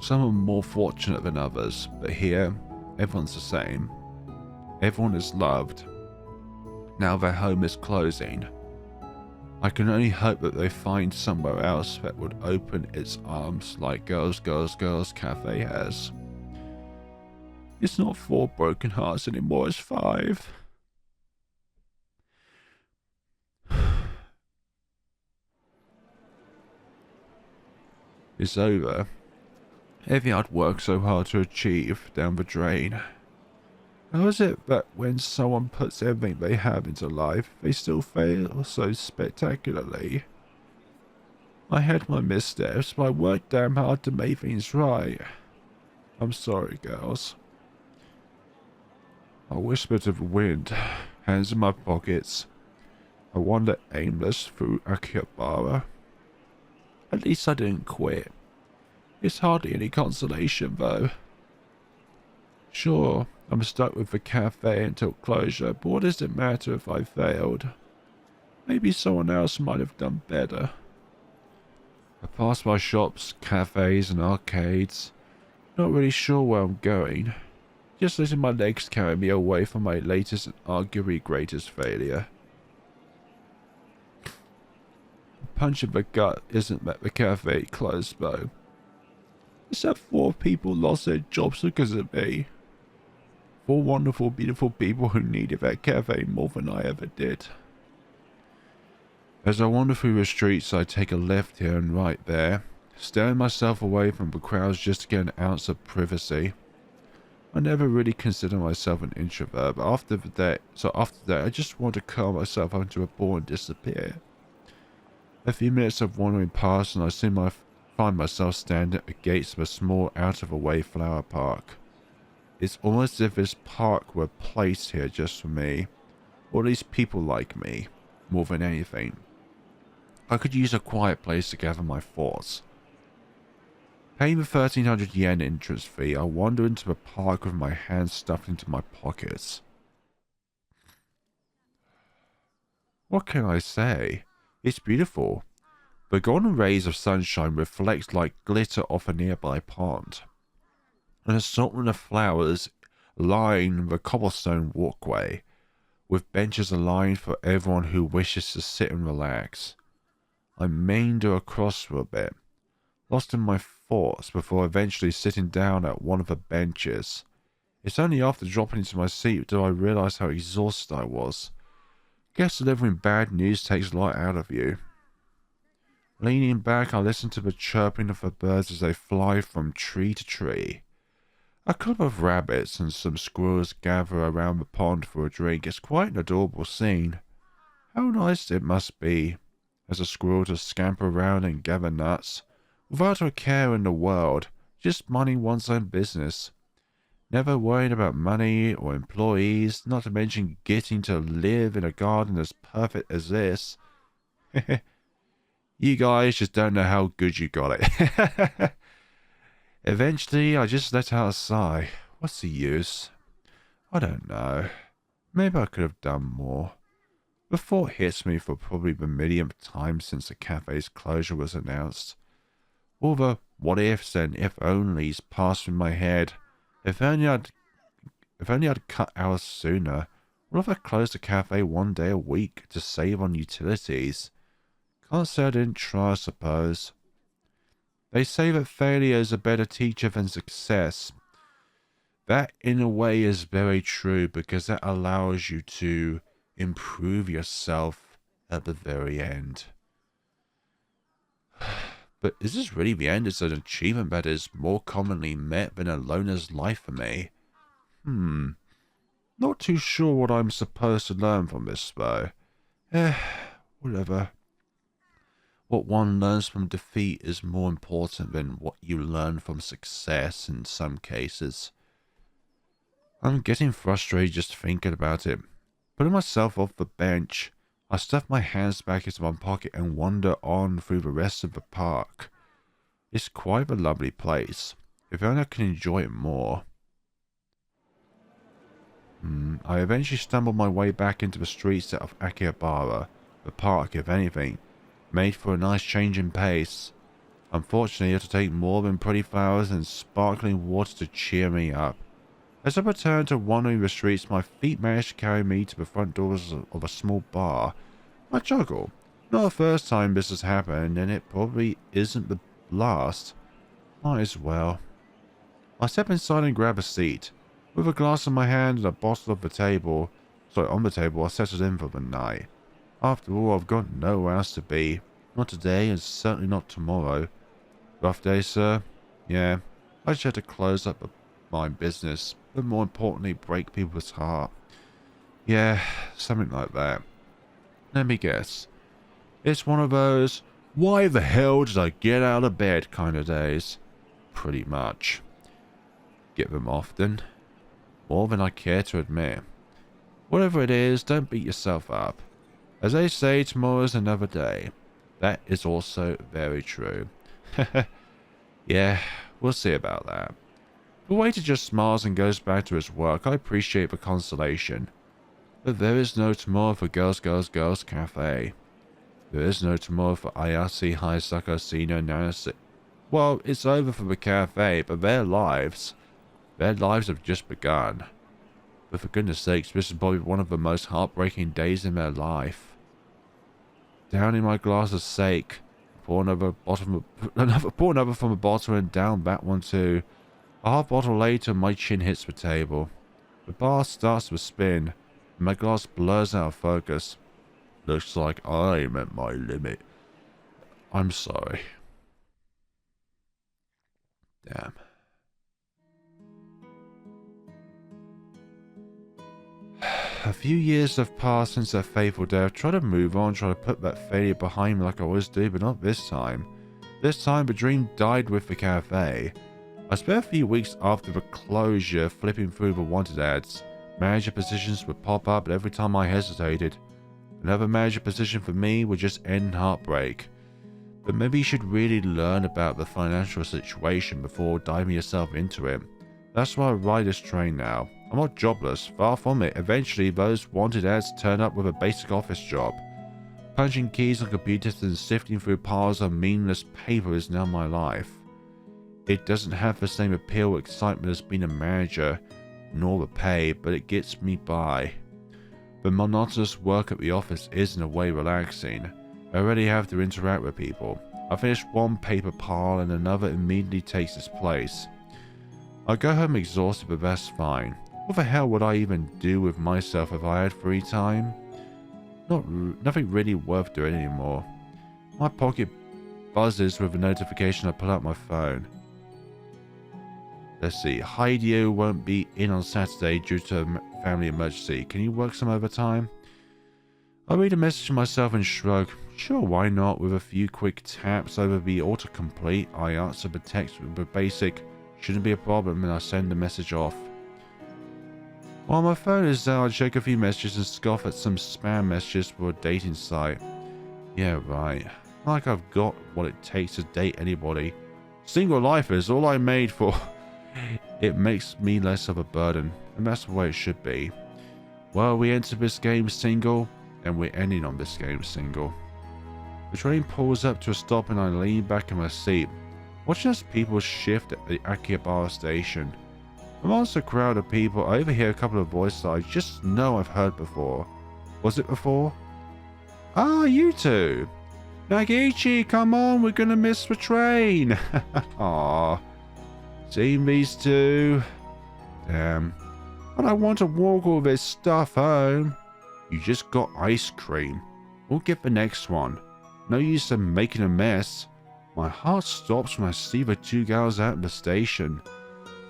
Some are more fortunate than others, but here, everyone's the same. Everyone is loved. Now their home is closing. I can only hope that they find somewhere else that would open its arms like Girls, Girls, Girls Cafe has. It's not 4 broken hearts anymore, it's 5. It's over. Everything I'd worked so hard to achieve down the drain. How is it that when someone puts everything they have into life, they still fail so spectacularly? I had my missteps, but I worked damn hard to make things right. I'm sorry, girls. I whisper to the wind, hands in my pockets. I wander aimless through Akihabara. At least I didn't quit. It's hardly any consolation, though. Sure, I'm stuck with the cafe until closure, but what does it matter if I failed? Maybe someone else might have done better. I pass by shops, cafes, and arcades. Not really sure where I'm going. Just letting my legs carry me away from my latest and arguably greatest failure. A punch in the gut isn't that the cafe closed, though. It's that 4 people lost their jobs because of me. 4 wonderful, beautiful people who needed that cafe more than I ever did. As I wander through the streets, I take a left here and right there, staring myself away from the crowds just to get an ounce of privacy. I never really consider myself an introvert, but after that, I just want to curl myself into a ball and disappear. A few minutes of wandering past, and I soon find myself standing at the gates of a small, out-of-the-way flower park. It's almost as if this park were placed here just for me, or at least people like me, more than anything. I could use a quiet place to gather my thoughts. Paying the 1,300 yen entrance fee, I wander into the park with my hands stuffed into my pockets. What can I say? It's beautiful. The golden rays of sunshine reflect like glitter off a nearby pond. An assortment of flowers line the cobblestone walkway, with benches aligned for everyone who wishes to sit and relax. I meander across for a bit, lost in my thoughts before eventually sitting down at one of the benches. It's only after dropping into my seat do I realize how exhausted I was. Guess delivering bad news takes a lot out of you. Leaning back, I listen to the chirping of the birds as they fly from tree to tree. A couple of rabbits and some squirrels gather around the pond for a drink. It's quite an adorable scene. How nice it must be as a squirrel to scamper around and gather nuts, without a care in the world, just minding one's own business. Never worrying about money or employees, not to mention getting to live in a garden as perfect as this. You guys just don't know how good you got it. Eventually, I just let out a sigh. What's the use? I don't know. Maybe I could have done more. The thought hits me for probably the millionth time since the cafe's closure was announced. All the what ifs and if onlys passed through my head. If only I'd cut hours sooner. What if I closed the cafe one day a week to save on utilities? Can't say I didn't try, I suppose. They say that failure is a better teacher than success. That, in a way, is very true because that allows you to improve yourself at the very end. But is this really the end? It's an achievement that is more commonly met than a loner's life for me. Not too sure what I'm supposed to learn from this, though. Whatever. What one learns from defeat is more important than what you learn from success in some cases. I'm getting frustrated just thinking about it. Putting myself off the bench, I stuff my hands back into my pocket and wander on through the rest of the park. It's quite a lovely place. If only I can enjoy it more. I eventually stumbled my way back into the streets of Akihabara. The park, if anything, made for a nice change in pace. Unfortunately, I had to take more than pretty flowers and sparkling water to cheer me up. As I returned to wandering the streets, my feet managed to carry me to the front doors of a small bar. I chuckle. Not the first time this has happened, and it probably isn't the last. Might as well. I step inside and grab a seat. With a glass in my hand and a bottle on the table, I settled in for the night. After all, I've got nowhere else to be. Not today, and certainly not tomorrow. Rough day, sir? Yeah. I just had to close up my business, but more importantly, break people's heart. Yeah, something like that. Let me guess. It's one of those why the hell did I get out of bed kind of days. Pretty much. Get them often. More than I care to admit. Whatever it is, don't beat yourself up. As they say, tomorrow's another day. That is also very true. Yeah, we'll see about that. The waiter just smiles and goes back to his work. I appreciate the consolation. But there is no tomorrow for Girls, Girls, Girls Cafe. There is no tomorrow for Ayase, Hayasaka, Sino, Nanase. Well, it's over for the cafe, but their lives have just begun. But for goodness sakes, this is probably one of the most heartbreaking days in their life. Down in my glass of sake. Pour another from the bottle and down that one too. A half bottle later, my chin hits the table. The bar starts to spin, and my glass blurs out of focus. Looks like I'm at my limit. I'm sorry. Damn. A few years have passed since that fateful day. I've tried to move on, tried to put that failure behind me like I always do, but not this time. This time, the dream died with the cafe. I spent a few weeks after the closure flipping through the wanted ads. Manager positions would pop up, and every time I hesitated. Another manager position for me would just end in heartbreak. But maybe you should really learn about the financial situation before diving yourself into it. That's why I ride this train now. I'm not jobless, far from it. Eventually, those wanted ads turn up with a basic office job. Punching keys on computers and sifting through piles of meaningless paper is now my life. It doesn't have the same appeal or excitement as being a manager, nor the pay, but it gets me by. The monotonous work at the office is in a way relaxing. I already have to interact with people. I finish one paper pile and another immediately takes its place. I go home exhausted, but that's fine. What the hell would I even do with myself if I had free time? Nothing really worth doing anymore. My pocket buzzes with a notification. I pull out my phone. Let's see. Hideo won't be in on Saturday due to a family emergency. Can you work some overtime? I read a message to myself and shrug. Sure, why not? With a few quick taps over the autocomplete, I answer the text with a basic "shouldn't be a problem" and I send the message off. While my phone is out, I check a few messages and scoff at some spam messages for a dating site. Yeah, right. Like I've got what it takes to date anybody. Single life is all I'm made for. It makes me less of a burden, and that's the way it should be. Well, we enter this game single, and we're ending on this game single. The train pulls up to a stop and I lean back in my seat, watching as people shift at the Akihabara station. Amongst a crowd of people, I overhear a couple of voices I just know I've heard before. Was it before? Ah, you two! Nagiichi, come on, we're gonna miss the train! Aww. Seen these two? Damn. But I want to walk all this stuff home. You just got ice cream. We'll get the next one. No use in making a mess. My heart stops when I see the two girls at the station.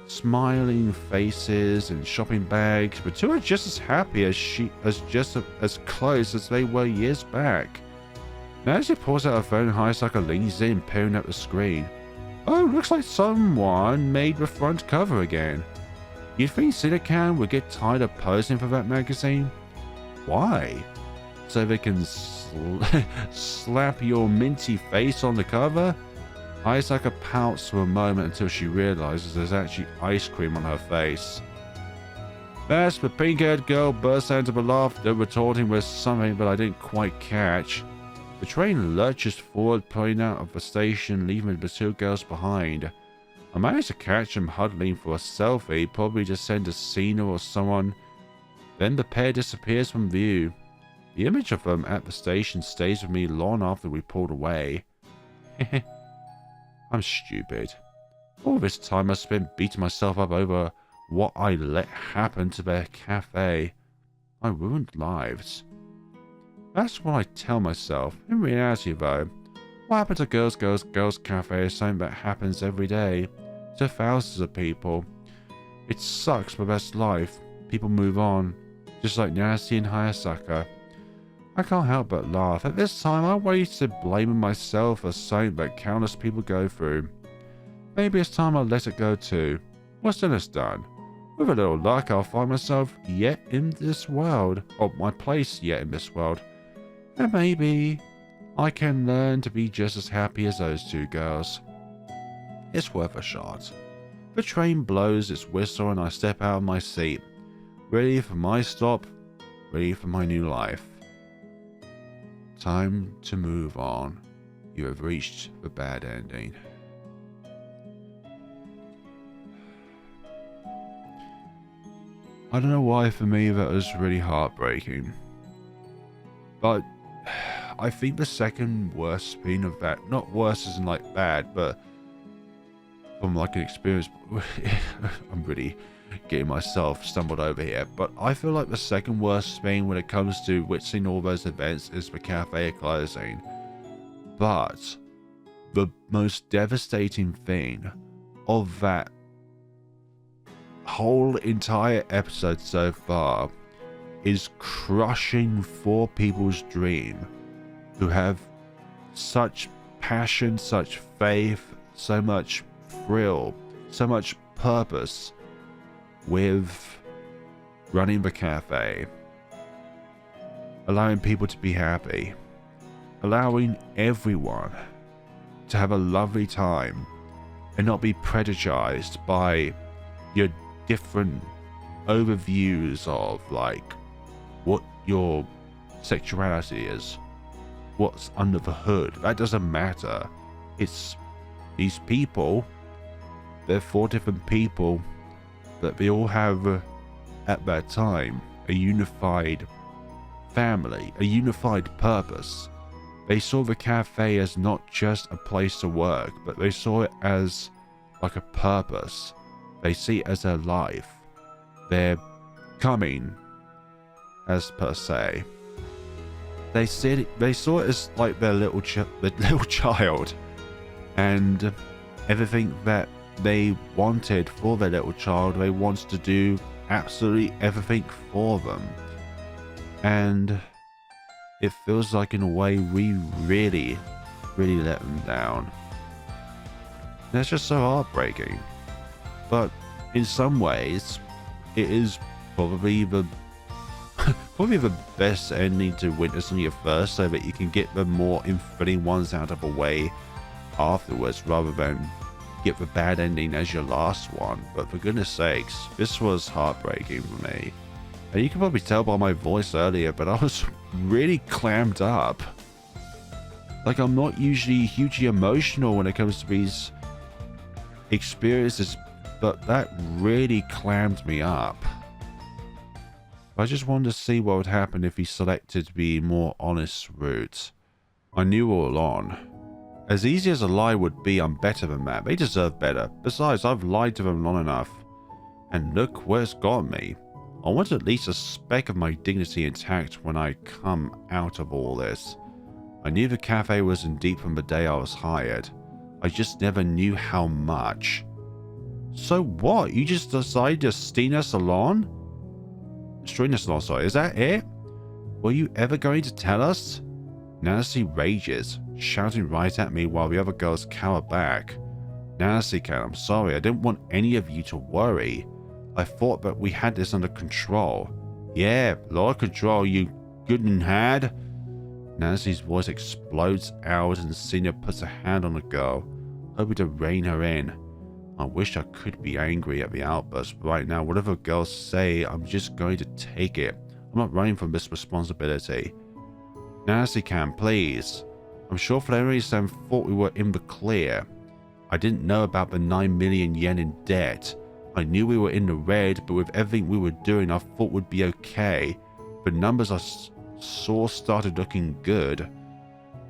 Smiling faces and shopping bags, but two are just as happy as close as they were years back. Now as she pulls out her phone, Hayasaka leans in, peering at the screen. Oh, looks like someone made the front cover again. You'd think Sinacan would get tired of posing for that magazine? Why? So they can slap your minty face on the cover? Hayasaka pouts for a moment until she realizes there's actually ice cream on her face. That's the pink-haired girl bursts out into laughter, retorting with something that I didn't quite catch. The train lurches forward, pulling out of the station, leaving the two girls behind. I manage to catch them huddling for a selfie, probably to send a Cena or someone. Then the pair disappears from view. The image of them at the station stays with me long after we pulled away. I'm stupid. All this time I spent beating myself up over what I let happen to their cafe. I ruined lives. That's what I tell myself. In reality though, what happened to Girls Cafe is something that happens every day to thousands of people. It sucks, but that's life. People move on, just like Nancy and Hayasaka. I can't help but laugh. At this time, I wasted blaming myself for something that countless people go through. Maybe it's time I let it go too. What's done is done. With a little luck, I'll find myself yet in this world, or my place yet in this world. And maybe I can learn to be just as happy as those two girls. It's worth a shot. The train blows its whistle and I step out of my seat, ready for my stop, ready for my new life. Time to move on. You have reached the bad ending. I don't know why for me that was really heartbreaking. But I think the second worst thing of that, not worse as in like bad, but from like an experience, I'm really getting myself stumbled over here, but I feel like the second worst thing when it comes to witnessing all those events is the cafe closing. But the most devastating thing of that whole entire episode so far is crushing 4 people's dream who have such passion, such faith, so much thrill, so much purpose with running the cafe, allowing people to be happy, allowing everyone to have a lovely time and not be prejudiced by your different overviews of like what your sexuality is, what's under the hood. That doesn't matter. It's these people, they're 4 different people, but they all have at that time a unified family, a unified purpose. They saw the cafe as not just a place to work, but they saw it as like a purpose. They see it as their life, their coming, as per se. They saw it as like their little child, and everything that they wanted for their little child, they wanted to do absolutely everything for them. And it feels like in a way we really let them down. And it's just so heartbreaking. But in some ways, it is probably the best ending to witness on your first, so that you can get the more infuriating ones out of the way afterwards, rather than get the bad ending as your last one. But for goodness sakes, this was heartbreaking for me. And you can probably tell by my voice earlier, but I was really clammed up. Like, I'm not usually hugely emotional when it comes to these experiences, but that really clammed me up. I just wanted to see what would happen if he selected the more honest route. I knew all along. As easy as a lie would be, I'm better than that. They deserve better. Besides, I've lied to them long enough. And look where it's got me. I want at least a speck of my dignity intact when I come out of all this. I knew the cafe was in deep from the day I was hired. I just never knew how much. So what? You just decided to string us along? String us along, sorry. Is that it? Were you ever going to tell us? Nancy rages, shouting right at me while the other girls cower back. Nancy, Cat, I'm sorry. I didn't want any of you to worry. I thought that we had this under control. Yeah, a lot of control you good and had. Nancy's voice explodes out and Senior puts a hand on the girl, hoping to rein her in. I wish I could be angry at the outburst, but right now, whatever girls say, I'm just going to take it. I'm not running from this responsibility. Nancy Cam, please. I'm sure Flaherty-san thought we were in the clear. I didn't know about the 9 million yen in debt. I knew we were in the red, but with everything we were doing, I thought we'd be okay. The numbers I saw started looking good.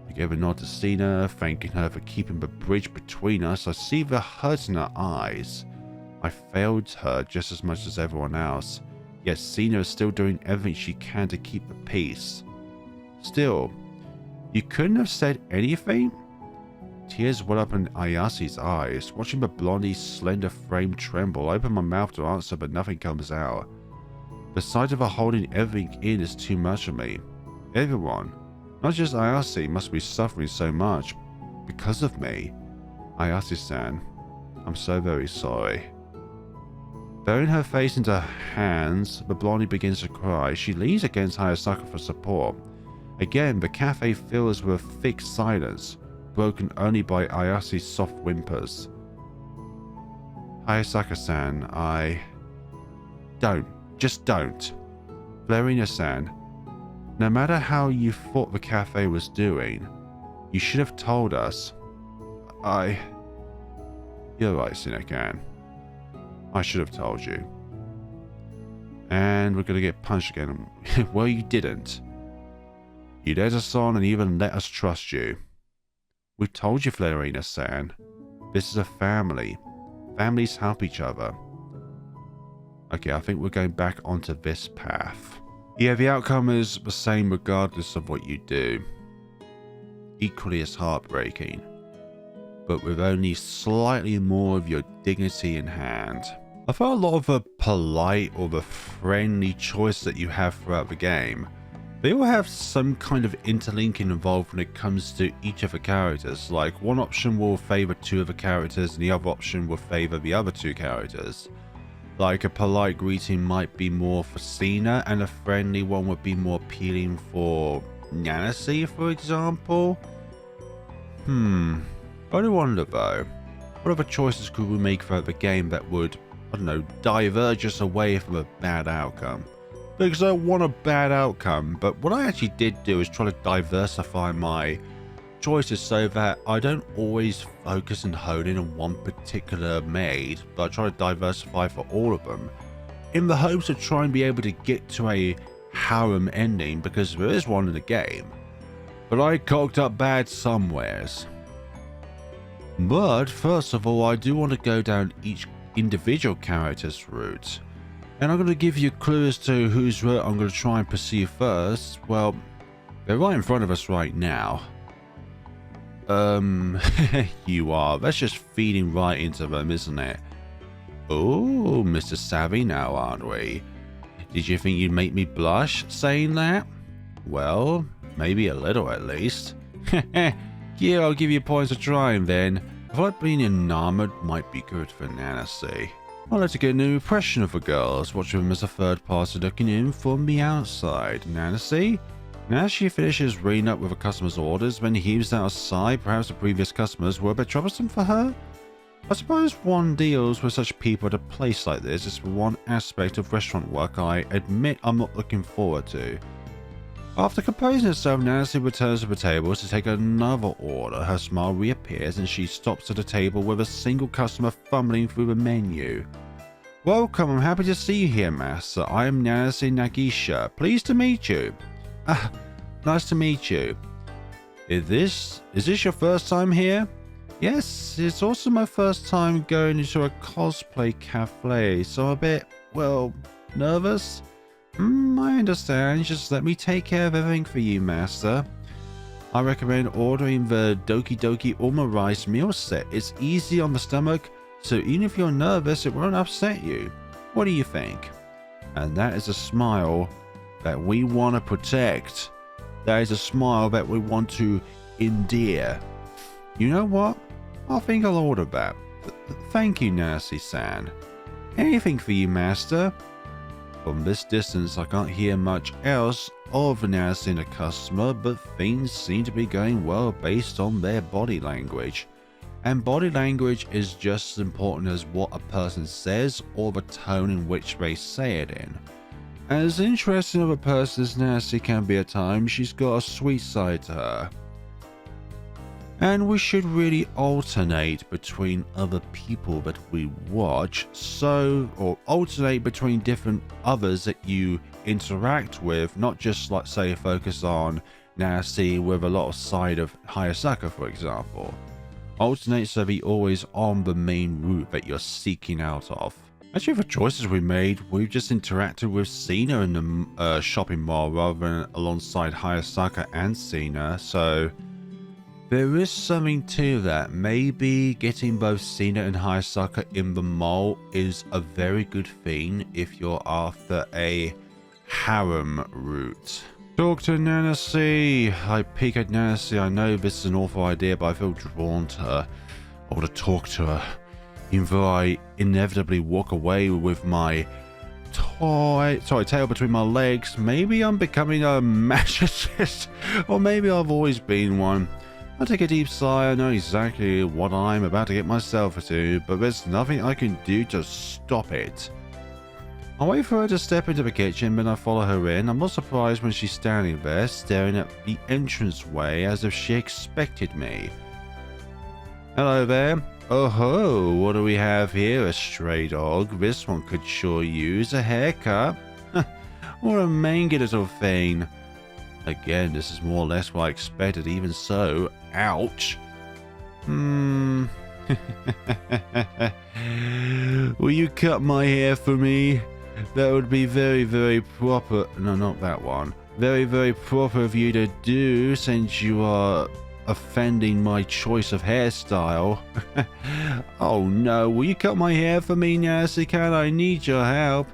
I gave a nod to Cena, thanking her for keeping the bridge between us. I see the hurt in her eyes. I failed her just as much as everyone else, yet Cena is still doing everything she can to keep the peace. Still, you couldn't have said anything? Tears well up in Ayasi's eyes. Watching the blondie's slender frame tremble, I open my mouth to answer, but nothing comes out. The sight of her holding everything in is too much for me. Everyone, not just Ayase, must be suffering so much because of me. Ayase-san, I'm so very sorry. Burying her face into her hands, the blondie begins to cry. She leans against Hayasaka for support. Again, the cafe fills with a thick silence, broken only by Ayase's soft whimpers. Hayasaka-san, Just don't. Flarina-san, no matter how you thought the cafe was doing, you should have told us. You're right, Shinnegan. I should have told you. And we're gonna get punched again. Well, you didn't. You led us on and even let us trust you. We told you, Flarina-san. This is a family. Families help each other. Okay, I think we're going back onto this path. Yeah, the outcome is the same regardless of what you do. Equally as heartbreaking, but with only slightly more of your dignity in hand. I felt a lot of the polite or the friendly choice that you have throughout the game. They all have some kind of interlinking involved when it comes to each of the characters. Like, one option will favor two of the characters and the other option will favor the other two characters. Like, a polite greeting might be more for Sina and a friendly one would be more appealing for Nancy, for example. I do wonder though, what other choices could we make throughout the game that would, I don't know, diverge us away from a bad outcome? Because I don't want a bad outcome, but what I actually did do is try to diversify my choices so that I don't always focus and hone in on one particular maid, but I try to diversify for all of them, in the hopes of trying to be able to get to a harem ending, because there is one in the game. But I cocked up bad somewheres. But first of all, I do want to go down each individual character's route. And I'm going to give you a clue as to whose route I'm going to try and pursue first. Well, they're right in front of us right now. You are. That's just feeding right into them, isn't it? Oh, Mr. Savvy now, aren't we? Did you think you'd make me blush saying that? Well, maybe a little at least. Yeah, I'll give you points for trying then. I feel like being enamored might be good for Nancy. I'd like to get a new impression of the girls, watching them as a third party looking in from the outside. Nancy? Now she finishes reading up with a customer's orders, when he heaves out a sigh. Perhaps the previous customers were a bit troublesome for her? I suppose one deals with such people at a place like this is one aspect of restaurant work I admit I'm not looking forward to. After composing herself, Nancy returns to the table to take another order. Her smile reappears and she stops at the table with a single customer fumbling through the menu. Welcome, I'm happy to see you here, Master. I am Nancy Nagisha. Pleased to meet you. Nice to meet you. Is this your first time here? Yes, it's also my first time going into a cosplay cafe, so a bit, well, nervous. I understand. Just let me take care of everything for you, Master. I recommend ordering the Doki Doki Omurice meal set. It's easy on the stomach, so even if you're nervous, it won't upset you. What do you think? And that is a smile that we want to protect. That is a smile that we want to endear. You know what? I think I'll order that. Thank you, Nancy-san. Anything for you, Master? From this distance, I can't hear much else of Nancy and a customer, but things seem to be going well based on their body language. And body language is just as important as what a person says or the tone in which they say it in. As interesting of a person as Nancy can be at times, she's got a sweet side to her. And we should really alternate between other people that we watch, or alternate between different others that you interact with, not just, like, say, focus on Nancy with a lot of side of Hayasaka, for example. Alternate so be always on the main route that you're seeking out of. Actually, the choices we made, we've just interacted with Sina in the shopping mall rather than alongside Hayasaka and Sina, so there is something to that. Maybe getting both Sina and Hayasaka in the mall is a very good thing if you're after a harem route. Dr. Nancy. I peek at Nancy. I know this is an awful idea, but I feel drawn to her. I want to talk to her. Even though I inevitably walk away with my tail between my legs. Maybe I'm becoming a masochist, or maybe I've always been one. I take a deep sigh. I know exactly what I'm about to get myself into, but there's nothing I can do to stop it. I wait for her to step into the kitchen, but I follow her in. I'm not surprised when she's standing there, staring at the entranceway as if she expected me. Hello there. Oh ho, what do we have here? A stray dog. This one could sure use a haircut. What a mangy little thing. Again, this is more or less what I expected, even so. Ouch. Will you cut my hair for me? That would be very, very proper. No, not that one. Very, very proper of you to do, since you are offending my choice of hairstyle. Oh no, will you cut my hair for me, Nancy? Can I need your help?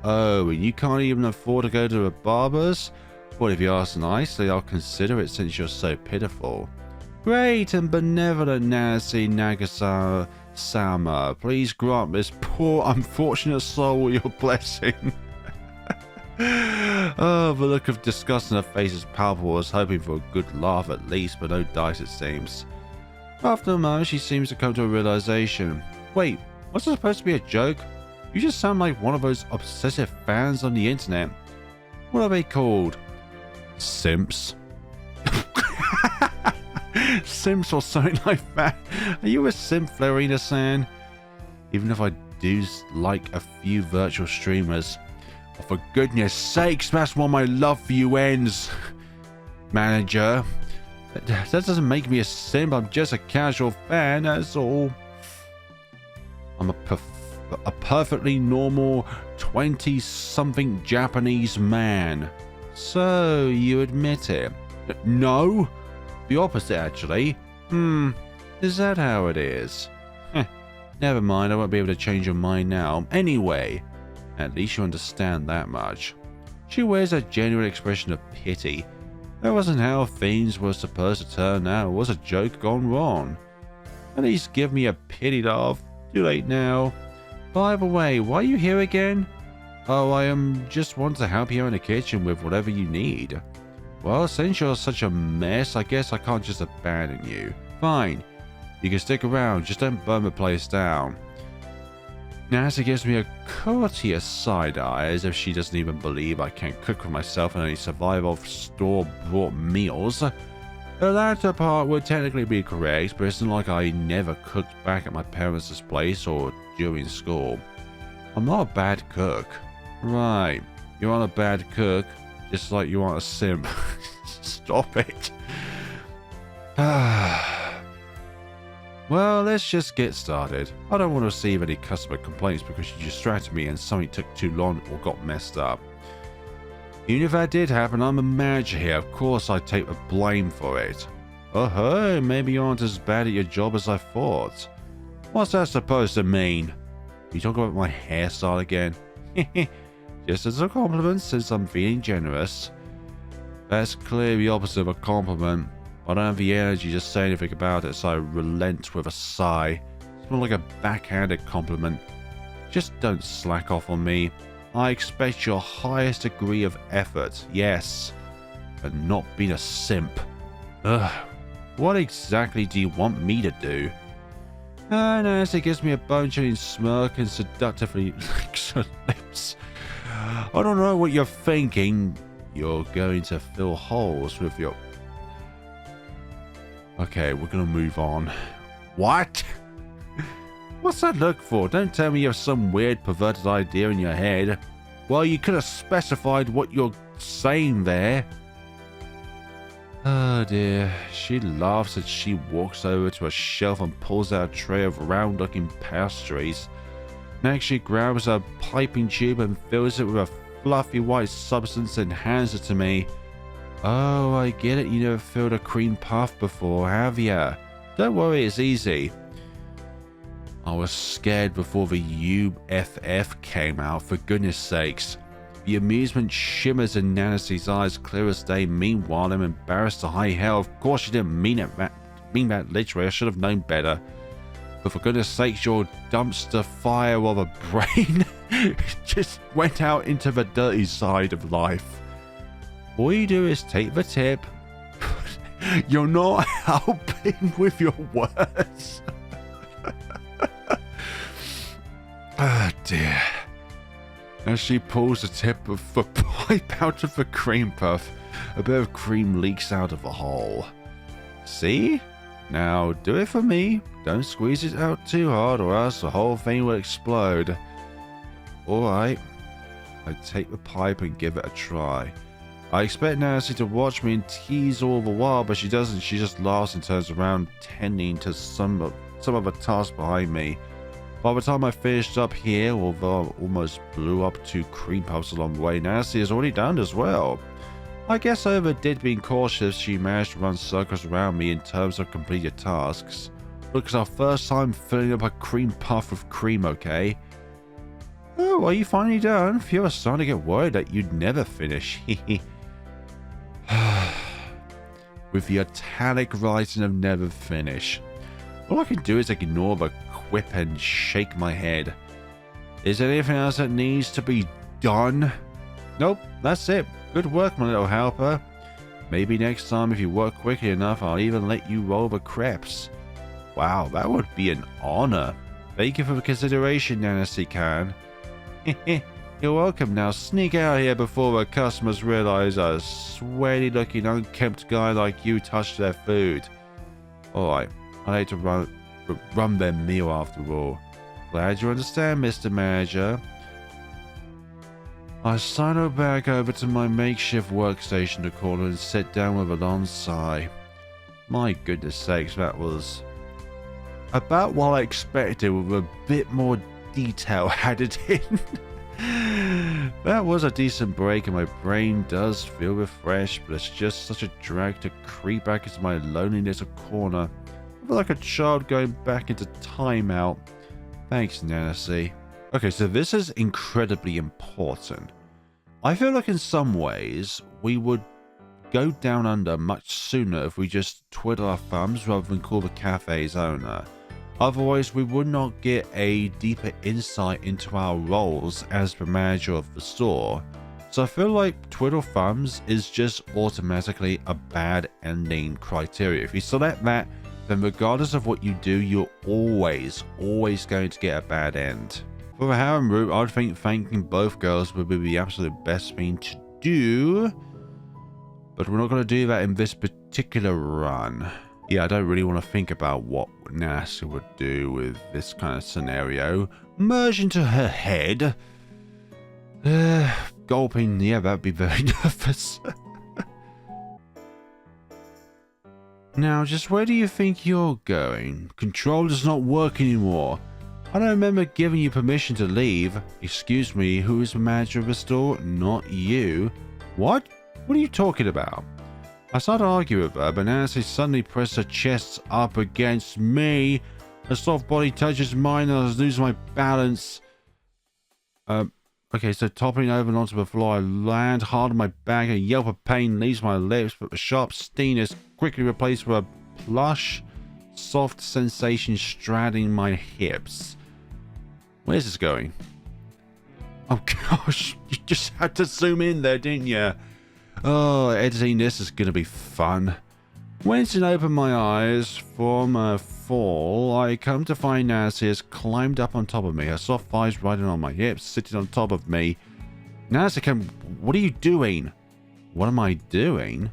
Oh, and you can't even afford to go to a barber's? Well, if you ask nicely, I'll consider it since you're so pitiful. Great and benevolent Nancy Nagasama, please grant this poor unfortunate soul your blessing. Oh, the look of disgust on her face is palpable. I was hoping for a good laugh at least, but no dice it seems. After a moment, she seems to come to a realization. Wait, was it supposed to be a joke? You just sound like one of those obsessive fans on the internet. What are they called? Simps? Simps or something like that? Are you a simp, Florina-san? Even if I do like a few virtual streamers. Oh, for goodness sakes, that's where my love for you ends, manager. That doesn't make me a simp. I'm just a casual fan, that's all. I'm a perfectly normal 20-something Japanese man. So, you admit it? No? The opposite, actually. Is that how it is? Never mind, I won't be able to change your mind now. Anyway, at least you understand that much. She wears a genuine expression of pity. That wasn't how things were supposed to turn out. It was a joke gone wrong. At least give me a pity laugh. Too late now. By the way, why are you here again? Oh, I just want to help you in the kitchen with whatever you need. Well, since you're such a mess, I guess I can't just abandon you. Fine. You can stick around, just don't burn the place down. Nancy gives me a courteous side-eye, as if she doesn't even believe I can cook for myself and only survive off store-bought meals. The latter part would technically be correct, but it's not like I never cooked back at my parents' place or during school. I'm not a bad cook. Right, you aren't a bad cook, just like you aren't a simp. Stop it. Well, let's just get started. I don't want to receive any customer complaints because you distracted me and something took too long or got messed up. Even if that did happen, I'm a manager here. Of course I take the blame for it. Oh hey, maybe you aren't as bad at your job as I thought. What's that supposed to mean? You talk about my hairstyle again? Just as a compliment, since I'm feeling generous. That's clearly the opposite of a compliment. I don't have the energy to say anything about it, so I relent with a sigh. It's more like a backhanded compliment. Just don't slack off on me. I expect your highest degree of effort, yes, but not being a simp. Ugh, what exactly do you want me to do? Nancy gives me a bone-chilling smirk and seductively licks her lips. I don't know what you're thinking. You're going to fill holes with your... Okay, we're gonna move on. What? What's that look for? Don't tell me you have some weird perverted idea in your head. Well, you could have specified what you're saying there. Oh dear. She laughs as she walks over to a shelf and pulls out a tray of round-looking pastries. Next, she grabs a piping tube and fills it with a fluffy white substance and hands it to me. Oh, I get it. You never filled a cream puff before, have ya? Don't worry, it's easy. I was scared before the UFF came out, for goodness sakes. The amusement shimmers in Nancy's eyes, clear as day. Meanwhile, I'm embarrassed to high hell. Of course she didn't mean that literally. I should have known better. But for goodness sakes, your dumpster fire of a brain just went out into the dirty side of life. All you do is take the tip. You're not helping with your words. Ah, dear. As she pulls the tip of the pipe out of the cream puff, a bit of cream leaks out of the hole. See? Now do it for me. Don't squeeze it out too hard or else the whole thing will explode. Alright. I take the pipe and give it a try. I expect Nancy to watch me and tease all the while, but she doesn't. She just laughs and turns around, tending to some of the task behind me. By the time I finished up here, although I almost blew up 2 cream puffs along the way, Nancy is already done as well. I guess I overdid being cautious. She managed to run circles around me in terms of completed tasks. Look, it's our first time filling up a cream puff with cream, okay? Oh, are you finally done? Phew, I was starting to get worried that you'd never finish. With the italic writing of never finish. All I can do is ignore the quip and shake my head. Is there anything else that needs to be done? Nope, that's it. Good work, my little helper. Maybe next time, if you work quickly enough, I'll even let you roll the crepes. Wow, that would be an honor. Thank you for the consideration, Nancy Can. You're welcome. Now sneak out here before the customers realize a sweaty looking unkempt guy like you touched their food. Alright, I hate to run their meal after all. Glad you understand, Mr. Manager. I sidle back over to my makeshift workstation to corner and sit down with a long sigh. My goodness sakes, that was about what I expected with a bit more detail added in. That was a decent break and my brain does feel refreshed, but it's just such a drag to creep back into my lonely little corner. I feel like a child going back into timeout. Thanks, Nancy. Okay, so this is incredibly important. I feel like in some ways we would go down under much sooner if we just twiddle our thumbs rather than call the cafe's owner. Otherwise, we would not get a deeper insight into our roles as the manager of the store. So I feel like twiddle thumbs is just automatically a bad ending criteria. If you select that, then regardless of what you do, you're always going to get a bad end. For the harem route, I'd think thanking both girls would be the absolute best thing to do. But we're not going to do that in this particular run. Yeah, I don't really want to think about what Nancy would do with this kind of scenario. Merge into her head. Gulping, yeah, that'd be very nervous. Now, just where do you think you're going? Control does not work anymore. I don't remember giving you permission to leave. Excuse me, who is the manager of the store? Not you. What? What are you talking about? I started to argue with her, but Nancy suddenly pressed her chest up against me. Her soft body touches mine and I lose my balance. Okay, so toppling over and onto the floor, I land hard on my back. A yelp of pain leaves my lips, but the sharp sting is quickly replaced with a plush, soft sensation straddling my hips. Where's this going? Oh gosh, you just had to zoom in there, didn't you? Oh, editing this is going to be fun. Once I open my eyes from a fall, I come to find Nancy has climbed up on top of me, her soft thighs riding on my hips, sitting on top of me. Nancy, what are you doing? What am I doing?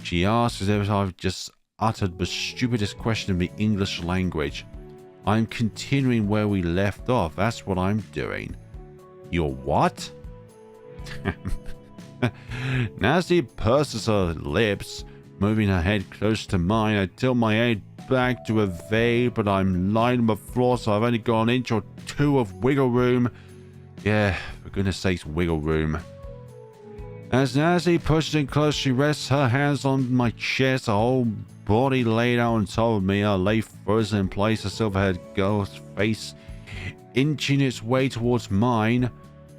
She asks as if I've just uttered the stupidest question in the English language. I'm continuing where we left off, that's what I'm doing. You're what? Nancy purses her lips, moving her head close to mine. I tilt my head back to evade, but I'm lying on the floor, so I've only got an inch or two of wiggle room. Yeah, for goodness sakes, wiggle room. As Nancy pushes in close, she rests her hands on my chest, her whole body laid out on top of me. I lay frozen in place, a silver-haired girl's face inching its way towards mine.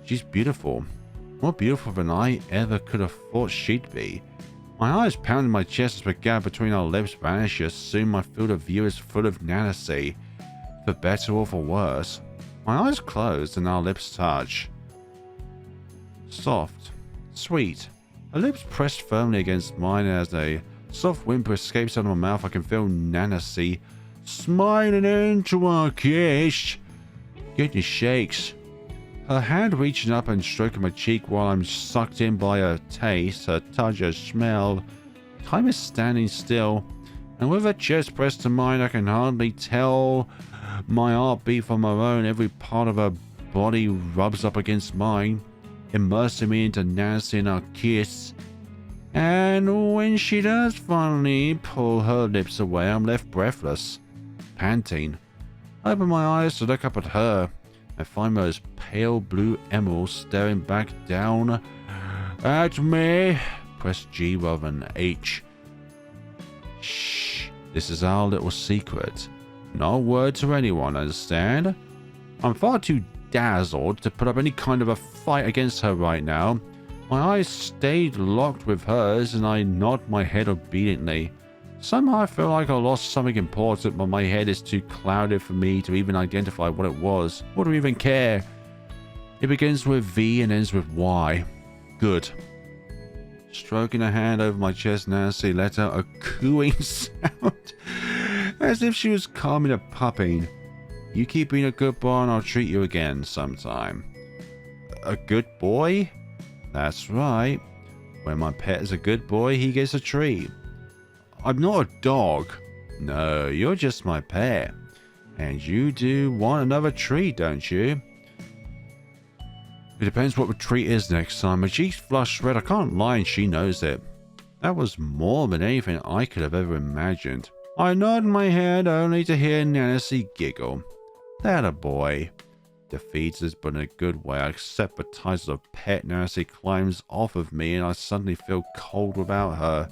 She's beautiful. more beautiful than I ever could have thought she'd be. My eyes pounded my chest as the gap between our lips vanishes. Soon my field of view is full of Nancy, for better or for worse. My eyes closed and our lips touch. Soft, sweet. Her lips pressed firmly against mine as a soft whimper escapes out of my mouth. I can feel Nancy smiling into our kiss. Goodness shakes. Her hand reaching up and stroking my cheek while I'm sucked in by her taste, her touch, her smell. Time is standing still, and with her chest pressed to mine, I can hardly tell my heartbeat from her own. Every part of her body rubs up against mine, immersing me into Nancy and our kiss. And when she does finally pull her lips away, I'm left breathless, panting. I open my eyes to look up at her and find those pale blue emeralds staring back down at me. Press G rather than H. Shh. This is our little secret. No word to anyone, understand? I'm far too dazzled to put up any kind of a fight against her right now. My eyes stayed locked with hers and I nod my head obediently. Somehow I feel like I lost something important, but my head is too clouded for me to even identify what it was, or to even care. It begins with V and ends with Y. Good. Stroking a hand over my chest, Nancy let out a cooing sound, as if she was calming a puppy. You keep being a good boy and I'll treat you again sometime. A good boy? That's right. When my pet is a good boy, he gets a treat. I'm not a dog. No, you're just my pet. And you do want another treat, don't you? It depends what the treat is next time. My cheeks flushed red. I can't lie and she knows it. That was more than anything I could have ever imagined. I nod my head only to hear Nancy giggle. That a boy. Defeats us, but in a good way. I accept the title of pet. Nancy climbs off of me and I suddenly feel cold without her.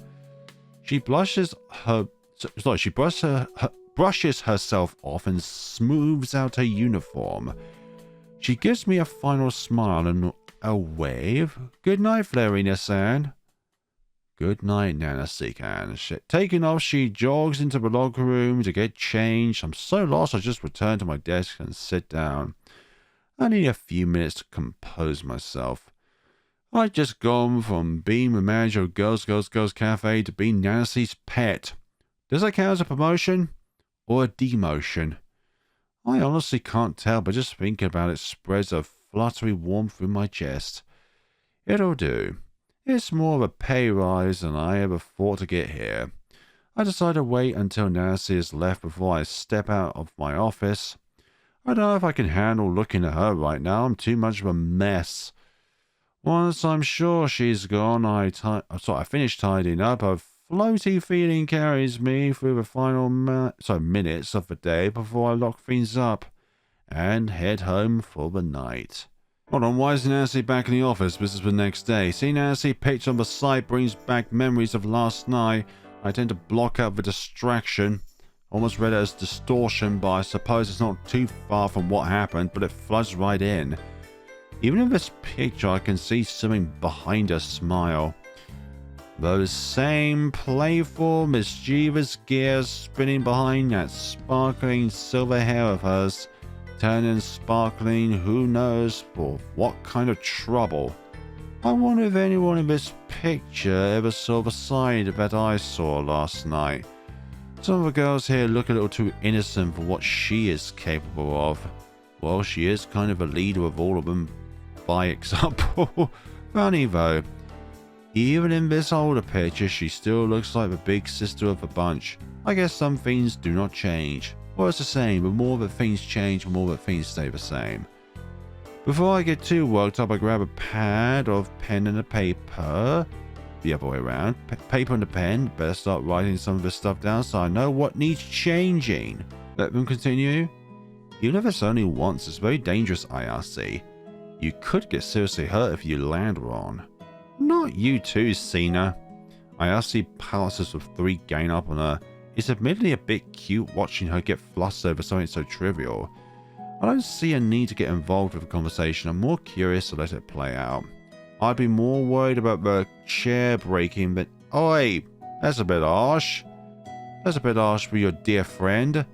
She brushes herself off and smooths out her uniform. She gives me a final smile and a wave. Good night, Flurry-san. Good night, Nancy-can. Taking off, she jogs into the locker room to get changed. I'm so lost I just return to my desk and sit down. I need a few minutes to compose myself. I'd just gone from being the manager of Girls Cafe to being Nancy's pet. Does that count as a promotion or a demotion? I honestly can't tell, but just thinking about it spreads a fluttery warmth through my chest. It'll do. It's more of a pay rise than I ever thought to get here. I decide to wait until Nancy is left before I step out of my office. I don't know if I can handle looking at her right now. I'm too much of a mess. Once I'm sure she's gone, I finish tidying up. A floaty feeling carries me through the final minutes of the day before I lock things up and head home for the night. Hold on, why is Nancy back in the office? This is the next day. Seeing Nancy pictured on the site brings back memories of last night. I tend to block out the distraction. Almost read it as distortion, but I suppose it's not too far from what happened, but it floods right in. Even in this picture, I can see something behind her smile. Those same playful, mischievous gears spinning behind that sparkling silver hair of hers, turning sparkling who knows for what kind of trouble. I wonder if anyone in this picture ever saw the side that I saw last night. Some of the girls here look a little too innocent for what she is capable of. Well, she is kind of a leader of all of them, by example. Funny though, even in this older picture, she still looks like the big sister of the bunch. I guess some things do not change. Well, it's the same, the more that things change, the more that things stay the same. Before I get too worked up, I grab a pad of pen and a paper. The other way around. Paper and a pen. Better start writing some of this stuff down so I know what needs changing. Let them continue. Even if it's only once, it's very dangerous, IRC. You could get seriously hurt if you land wrong. Not you too, Cena. IRC passes with 3 gain up on her. It's admittedly a bit cute watching her get flustered over something so trivial. I don't see a need to get involved with the conversation. I'm more curious to let it play out. I'd be more worried about the chair breaking than... Oi! That's a bit harsh. That's a bit harsh for your dear friend.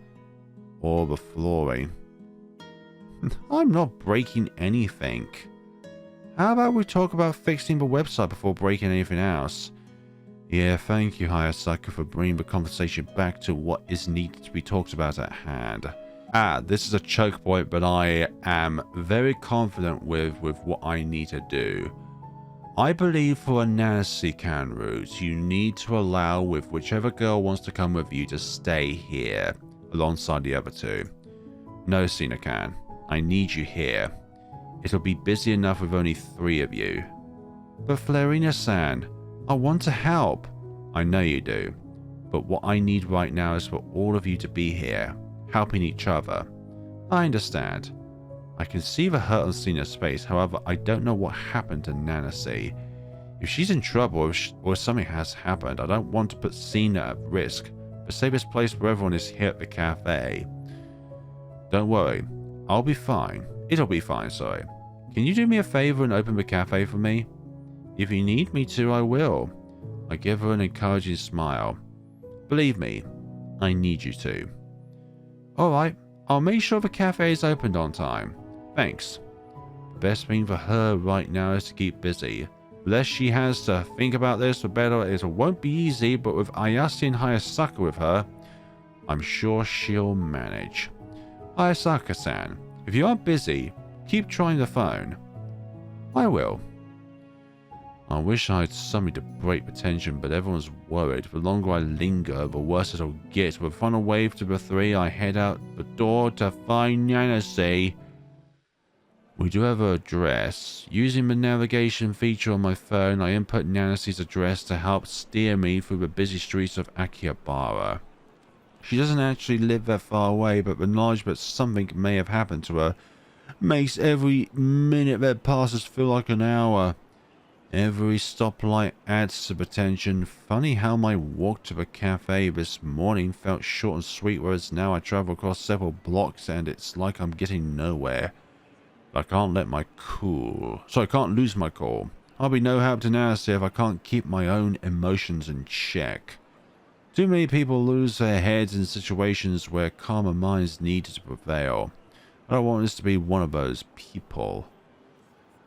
Or the flooring. I'm not breaking anything. How about we talk about fixing the website before breaking anything else? Yeah, thank you, Hayasaka, for bringing the conversation back to what is needed to be talked about at hand. This is a choke point, but I am very confident with what I need to do. I believe for a Nancy-can route, you need to allow with whichever girl wants to come with you to stay here, alongside the other two. No, Sina-can. I need you here. It'll be busy enough with only 3 of you. But Flarina-san, I want to help. I know you do. But what I need right now is for all of you to be here, helping each other. I understand. I can see the hurt on Sina's face, however, I don't know what happened to Nancy. If she's in trouble or if something has happened, I don't want to put Sina at risk, but save this place where everyone is here at the cafe. Don't worry, I'll be fine. It'll be fine, sorry. Can you do me a favor and open the cafe for me? If you need me to, I will. I give her an encouraging smile. Believe me, I need you to. Alright, I'll make sure the cafe is opened on time. Thanks. The best thing for her right now is to keep busy. The less she has to think about this, the better. It won't be easy, but with Ayase and Hayasaka with her, I'm sure she'll manage. Hayasaka-san, if you aren't busy, keep trying the phone. I will. I wish I had something to break the tension, but everyone's worried. The longer I linger, the worse it'll get. With a final wave to the 3, I head out the door to find Nancy. We do have her address. Using the navigation feature on my phone, I input Nancy's address to help steer me through the busy streets of Akihabara. She doesn't actually live that far away, but the knowledge that something may have happened to her makes every minute that passes feel like an hour. Every stoplight adds to the tension. Funny how my walk to the cafe this morning felt short and sweet, whereas now I travel across several blocks and it's like I'm getting nowhere. I can't lose my cool. I'll be no help to Nancy if I can't keep my own emotions in check. Too many people lose their heads in situations where calmer minds need to prevail. I don't want this to be one of those people.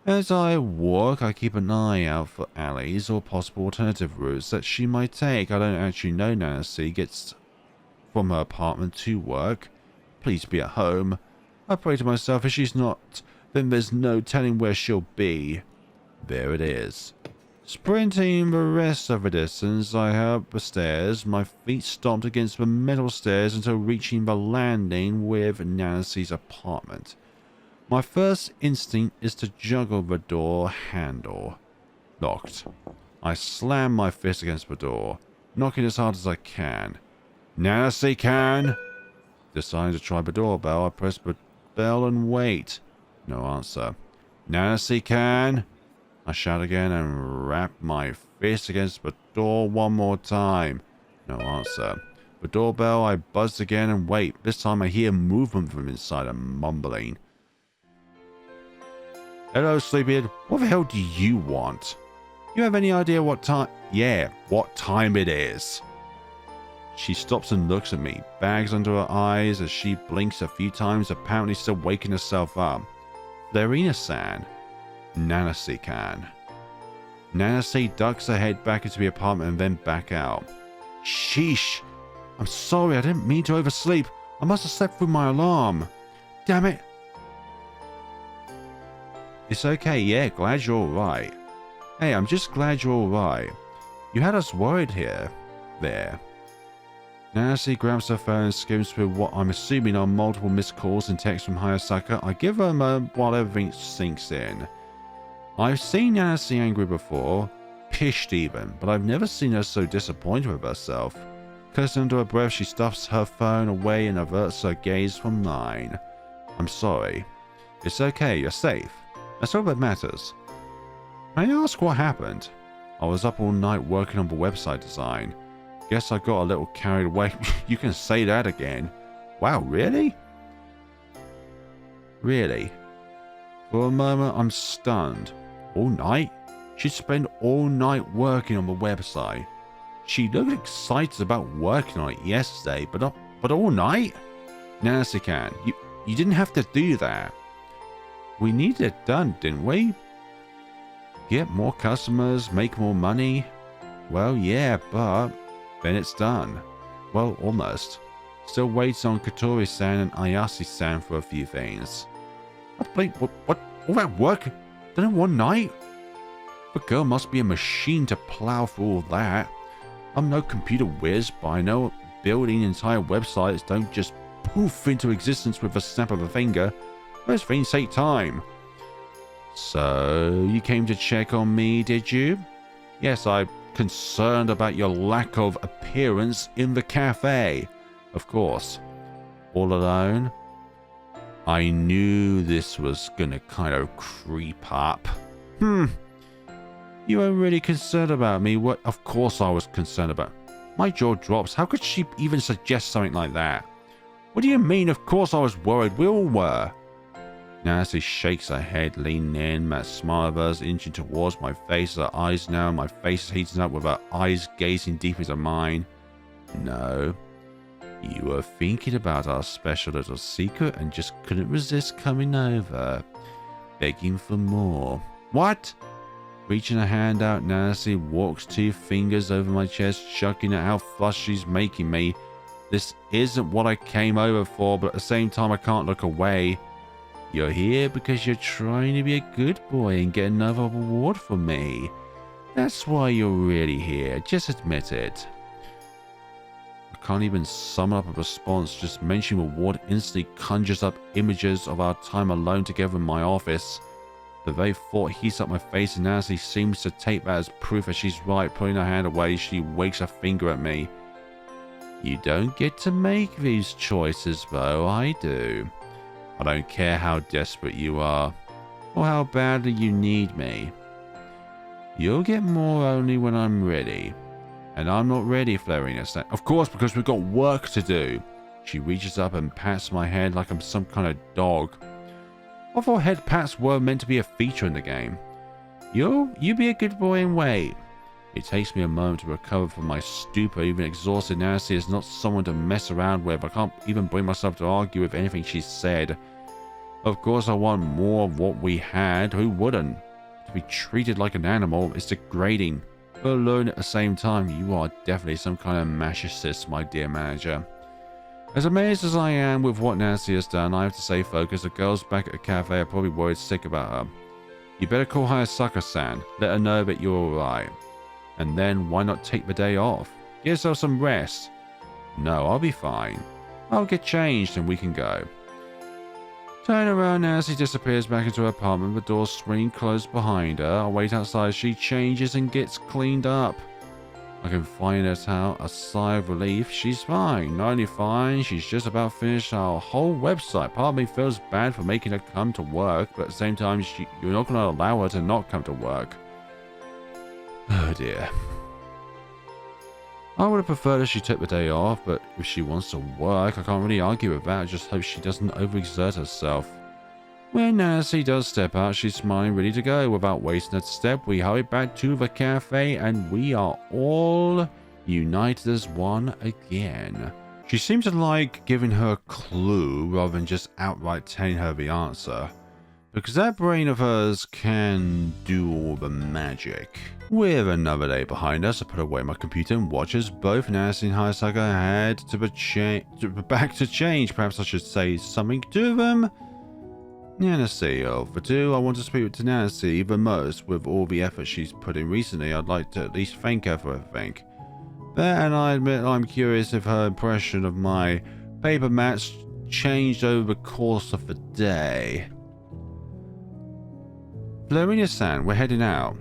As I walk, I keep an eye out for alleys or possible alternative routes that she might take. I don't actually know Nancy gets from her apartment to work. Please be at home. I pray to myself, if she's not, then there's no telling where she'll be. There it is. Sprinting the rest of the distance, I head up the stairs. My feet stomped against the metal stairs until reaching the landing with Nancy's apartment. My first instinct is to juggle the door handle. Locked. I slam my fist against the door, knocking as hard as I can. Nancy-can! Deciding to try the doorbell, I press the bell and wait. No answer. Nancy-can! I shout again and rap my fist against the door one more time. No answer. The doorbell, I buzz again and wait. This time I hear movement from inside and mumbling. Hello, sleepyhead. What the hell do you want? You have any idea what time? Yeah, what time it is. She stops and looks at me, bags under her eyes as she blinks a few times, apparently still waking herself up. Flarina-san. Nancy-can. Nancy ducks her head back into the apartment and then back out. Sheesh. I'm sorry, I didn't mean to oversleep. I must have slept through my alarm. Damn it. It's okay, yeah, glad you're alright. Hey, I'm just glad you're alright. You had us worried here. There. Nancy grabs her phone and skims through what I'm assuming are multiple missed calls and texts from Hayasaka. I give her a moment while everything sinks in. I've seen Nancy angry before, pissed even, but I've never seen her so disappointed with herself. Cursing under her breath, she stuffs her phone away and averts her gaze from mine. I'm sorry. It's okay, you're safe. That's all that matters. May I ask what happened? I was up all night working on the website design. Guess I got a little carried away. You can say that again. Wow, really? Really? For a moment, I'm stunned. All night? she'd spend all night working on the website. She looked excited about working on it yesterday, but all night? Nancy-can, you didn't have to do that. We needed it done, didn't we? Get more customers, make more money? Well, yeah, but then it's done. Well, almost. Still waiting on Katori-san and Ayase-san for a few things. What? All that work? Done in one night? The girl must be a machine to plow through all that. I'm no computer whiz, but I know building entire websites don't just poof into existence with a snap of a finger. Those things take time. So, you came to check on me, did you? Yes, I'm concerned about your lack of appearance in the cafe. Of course. All alone? I knew this was gonna kind of creep up. You were really concerned about me. What? Of course I was concerned about. My jaw drops. How could she even suggest something like that? What do you mean? Of course I was worried. We all were. Nancy shakes her head, leaning in. That smile of hers inching towards my face. Her eyes now. My face heating up with her eyes gazing deep into mine. No. You were thinking about our special little secret and just couldn't resist coming over. Begging for more. What? Reaching a hand out, Nancy walks 2 fingers over my chest, chucking at how flushed she's making me. This isn't what I came over for, but at the same time I can't look away. You're here because you're trying to be a good boy and get another reward from me. That's why you're really here. Just admit it. I can't even summon up a response. Just mentioning reward instantly conjures up images of our time alone together in my office. The very thought heats up my face, and Nancy seems to take that as proof that she's right. Putting her hand away, she wakes a finger at me. You don't get to make these choices, though. I do. I don't care how desperate you are, or how badly you need me. You'll get more only when I'm ready. And I'm not ready, flaring us. Of course, because we've got work to do. She reaches up and pats my head like I'm some kind of dog. I thought head pats were meant to be a feature in the game. You be a good boy and wait. It takes me a moment to recover from my stupor. Even exhausted, Nancy is not someone to mess around with. I can't even bring myself to argue with anything she said. Of course I want more of what we had. Who wouldn't? To be treated like an animal is degrading. But alone at the same time, you are definitely some kind of masochist, my dear manager. As amazed as I am with what Nancy has done, I have to stay focused. The girls back at the cafe are probably worried sick about her. You better call Hayasaka-san. Let her know that you're alright. And then why not take the day off? Give yourself some rest. No, I'll be fine. I'll get changed and we can go. Turn around, Nancy disappears back into her apartment. The door swinging closed behind her. I wait outside. She changes and gets cleaned up. I can find her out a sigh of relief. She's fine. Not only fine, she's just about finished our whole website. Part of me feels bad for making her come to work, but at the same time, you're not going to allow her to not come to work. Oh dear. I would have preferred if she took the day off, but if she wants to work, I can't really argue with that. I just hope she doesn't overexert herself. When Nancy does step out, she's smiling, ready to go. Without wasting a step, we hurry back to the cafe, and we are all united as one again. She seems to like giving her a clue rather than just outright telling her the answer, because that brain of hers can do all the magic. With another day behind us, I put away my computer and watch as both Nancy and Hayasaka head to back to change. Perhaps I should say something to them. Nancy, of the two, I want to speak to Nancy the most. With all the effort she's put in recently, I'd like to at least thank her for everything. And I admit I'm curious if her impression of my paper mats changed over the course of the day. Florina-san, we're heading out.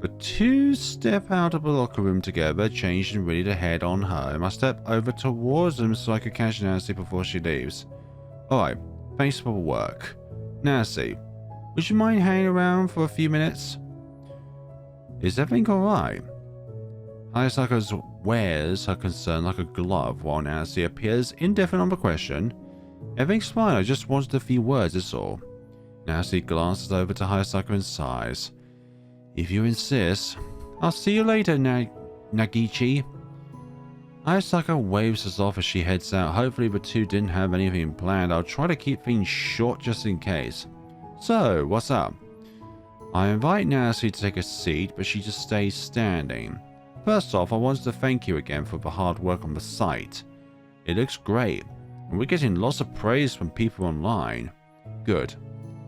The two step out of the locker room together, changed and ready to head on home. I step over towards them so I can catch Nancy before she leaves. Alright, thanks for the work. Nancy, would you mind hanging around for a few minutes? Is everything alright? Hayasaka wears her concern like a glove while Nancy appears indifferent on the question. Everything's fine, I just wanted a few words, that's all. Nancy glances over to Hayasaka and sighs. If you insist. I'll see you later, Nagichi. Ayasaka waves us off as she heads out. Hopefully the two didn't have anything planned. I'll try to keep things short just in case. So, what's up? I invite Nancy to take a seat, but she just stays standing. First off, I wanted to thank you again for the hard work on the site. It looks great, and we're getting lots of praise from people online. Good.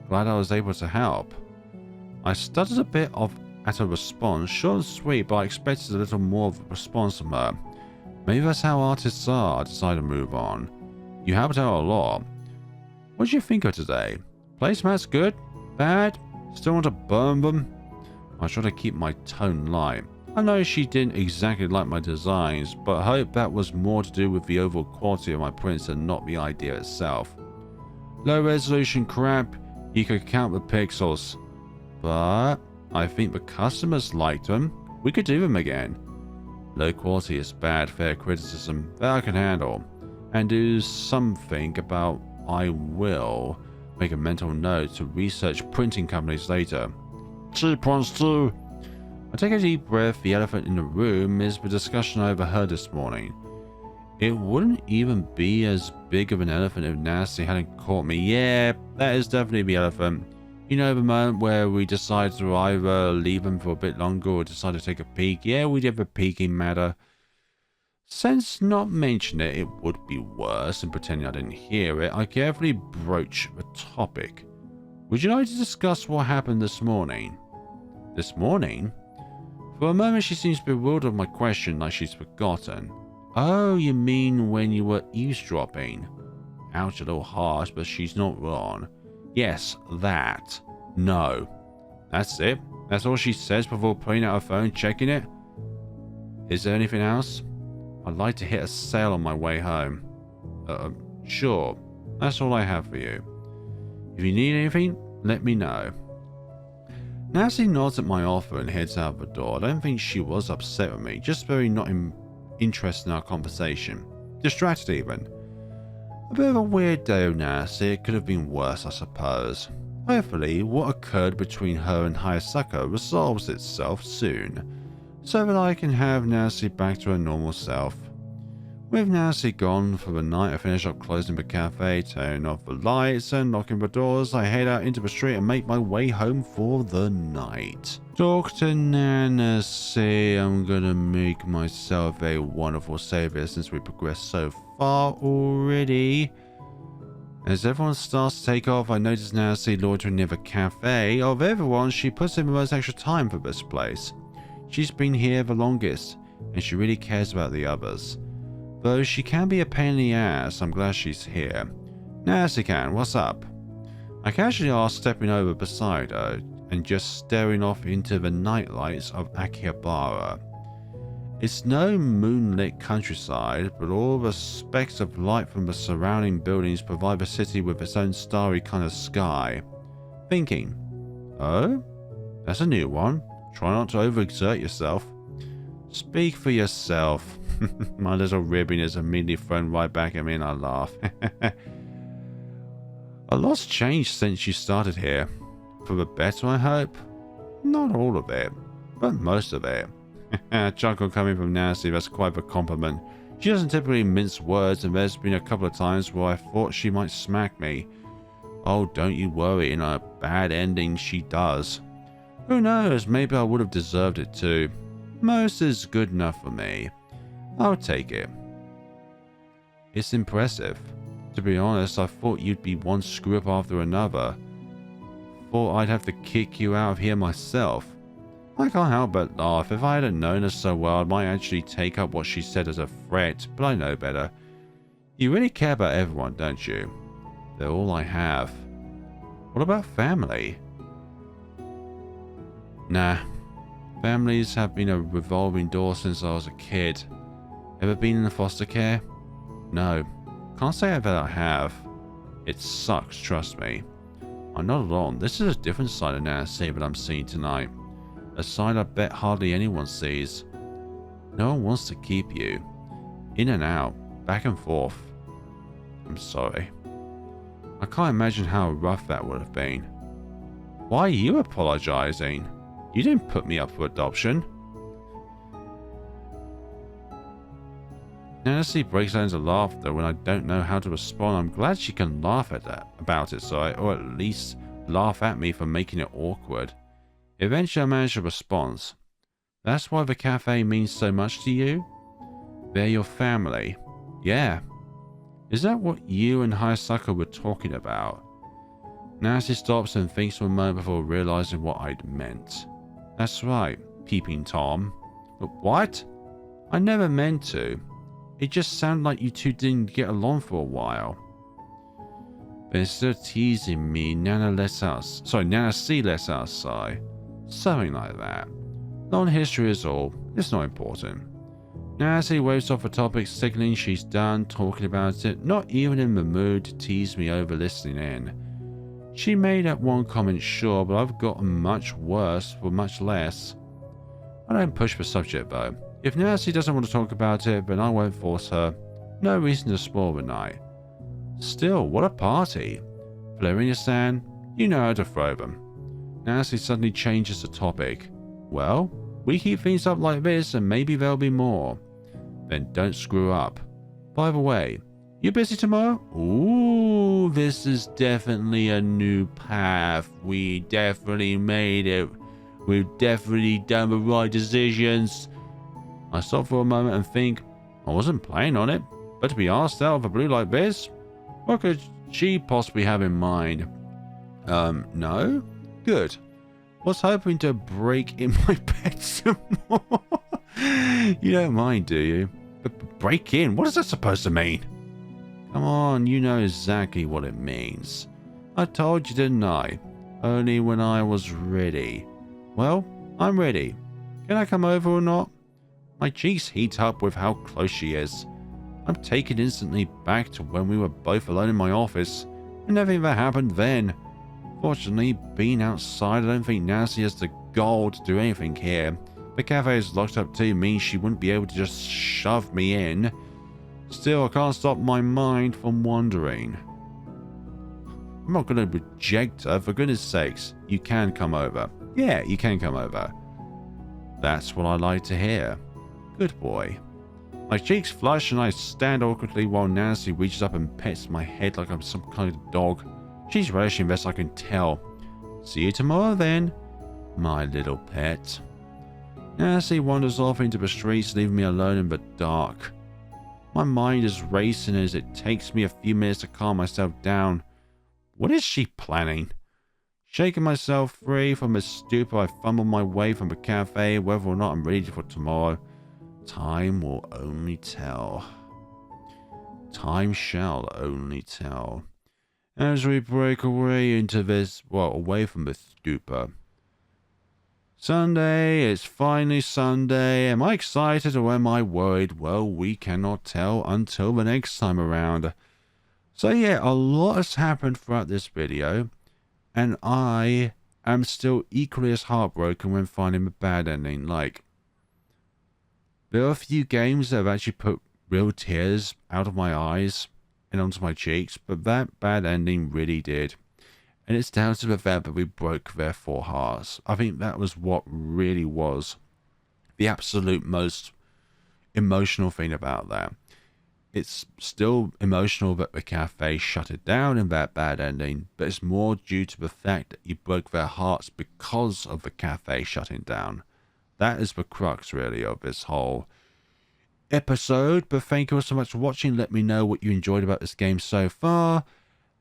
Glad I was able to help. I stuttered a bit at a response, short and sweet, but I expected a little more of a response from her. Maybe that's how artists are. I decided to move on. You helped out a lot. What did you think of today? Placemats good? Bad? Still want to burn them? I try to keep my tone light. I know she didn't exactly like my designs, but I hope that was more to do with the overall quality of my prints and not the idea itself. Low resolution crap, you could count the pixels. But I think the customers liked them. We could do them again. Low quality is bad, fair criticism that I can handle. And do something about. I will make a mental note to research printing companies later. Cheap ones too. I take a deep breath. The elephant in the room is the discussion I overheard this morning. It wouldn't even be as big of an elephant if Nasty hadn't caught me. Yeah, that is definitely the elephant. You know, the moment where we decide to either leave him for a bit longer or decide to take a peek. Yeah, we did the peeking matter. Since not mentioning it, it would be worse than pretending I didn't hear it, I carefully broach the topic. Would you like to discuss what happened this morning? This morning? For a moment she seems bewildered by my question, like she's forgotten. Oh, you mean when you were eavesdropping? Ouch, a little harsh, but she's not wrong. Yes, that. No. That's it? That's all she says before pulling out her phone and checking it? Is there anything else? I'd like to hit a sale on my way home. Sure. That's all I have for you. If you need anything, let me know. Nancy nods at my offer and heads out the door. I don't think she was upset with me, just very not interested in our conversation. Distracted even. A bit of a weird day of Nancy. It could have been worse, I suppose. Hopefully, what occurred between her and Hayasaka resolves itself soon, so that I can have Nancy back to her normal self. With Nancy gone for the night, I finish up closing the cafe, turning off the lights and locking the doors. I head out into the street and make my way home for the night. Dr. Nancy, I'm gonna make myself a wonderful savior since we progressed so far already. As everyone starts to take off, I notice Nancy loitering near the cafe. Of everyone, she puts in the most extra time for this place. She's been here the longest, and she really cares about the others. Though she can be a pain in the ass, I'm glad she's here. Nancy-can, what's up? I casually ask, stepping over beside her, and just staring off into the night lights of Akihabara. It's no moonlit countryside, but all the specks of light from the surrounding buildings provide the city with its own starry kind of sky. Thinking, oh? That's a new one. Try not to overexert yourself. Speak for yourself. My little ribbing is immediately thrown right back at me and I laugh. A lot's changed since you started here. For the better, I hope? Not all of it, but most of it. Chuckle coming from Nancy, that's quite the compliment. She doesn't typically mince words, and there's been a couple of times where I thought she might smack me. Oh, don't you worry, in a bad ending she does. Who knows, maybe I would have deserved it too. Most is good enough for me. I'll take it. It's impressive. To be honest, I thought you'd be one screw up after another. Thought I'd have to kick you out of here myself. I can't help but laugh. If I hadn't known her so well, I might actually take up what she said as a threat, but I know better. You really care about everyone, don't you? They're all I have. What about family? Nah. Families have been a revolving door since I was a kid. Ever been in foster care? No. Can't say that I have. It sucks, trust me. I'm not alone. This is a different side of Nancy that I'm seeing tonight. A side I bet hardly anyone sees. No one wants to keep you. In and out. Back and forth. I'm sorry. I can't imagine how rough that would have been. Why are you apologizing? You didn't put me up for adoption. Nancy breaks out into laughter when I don't know how to respond. I'm glad she can laugh at that about it, or at least laugh at me for making it awkward. Eventually I manage a response. That's why the cafe means so much to you? They're your family. Yeah. Is that what you and Hayasaka were talking about? Nancy stops and thinks for a moment before realizing what I'd meant. That's right, peeping Tom. But what? I never meant to. It just sounded like you two didn't get along for a while. But instead of teasing me, Nana C lets us sigh. Something like that. Long history is all. It's not important. Nancy waves off the topic, signaling she's done talking about it, not even in the mood to tease me over listening in. She made that one comment, sure, but I've gotten much worse for much less. I don't push the subject though. If Nancy doesn't want to talk about it, then I won't force her. No reason to spoil the night. Still, what a party. Florina-san, you know how to throw them. Nancy suddenly changes the topic. Well, we keep things up like this and maybe there'll be more. Then don't screw up. By the way, you busy tomorrow? Ooh, this is definitely a new path. We definitely made it. We've definitely done the right decisions. I stop for a moment and think, I wasn't planning on it, but to be asked out of the blue like this? What could she possibly have in mind? No? Good. Was hoping to break in my bed some more. You don't mind, do you? But break in? What is that supposed to mean? Come on, you know exactly what it means. I told you, didn't I? Only when I was ready. Well, I'm ready. Can I come over or not? My cheeks heat up with how close she is. I'm taken instantly back to when we were both alone in my office, and everything that happened then. Fortunately, being outside, I don't think Nancy has the gall to do anything here. The cafe is locked up too, means she wouldn't be able to just shove me in. Still, I can't stop my mind from wandering. I'm not going to reject her, for goodness sakes. You can come over. Yeah, you can come over. That's what I like to hear. Good boy. My cheeks flush and I stand awkwardly while Nancy reaches up and pets my head like I'm some kind of dog. She's relishing this, I can tell. See you tomorrow then, my little pet. Nancy wanders off into the streets, leaving me alone in the dark. My mind is racing as it takes me a few minutes to calm myself down. What is she planning? Shaking myself free from the stupor, I fumble my way from the cafe, whether or not I'm ready for tomorrow. Time will only tell. Time shall only tell. As we break away into this, away from the stupor. Sunday, it's finally Sunday. Am I excited or am I worried? Well, we cannot tell until the next time around. So yeah, a lot has happened throughout this video, and I am still equally as heartbroken when finding the bad ending. Like, there are a few games that have actually put real tears out of my eyes and onto my cheeks, but that bad ending really did. And it's down to the fact that we broke their 4 hearts. I think that was what really was the absolute most emotional thing about that. It's still emotional that the cafe shut it down in that bad ending, but it's more due to the fact that you broke their hearts because of the cafe shutting down. That is the crux, really, of this whole episode. But thank you all so much for watching. Let me know what you enjoyed about this game so far.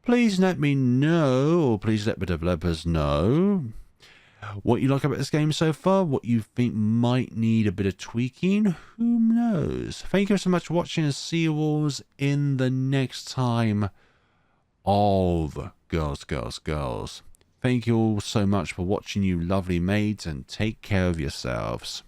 Please let me know, or please let the developers know, what you like about this game so far, what you think might need a bit of tweaking. Who knows? Thank you so much for watching, and see you all in the next time of Girls, Girls, Girls. Thank you all so much for watching, you lovely maids, and take care of yourselves.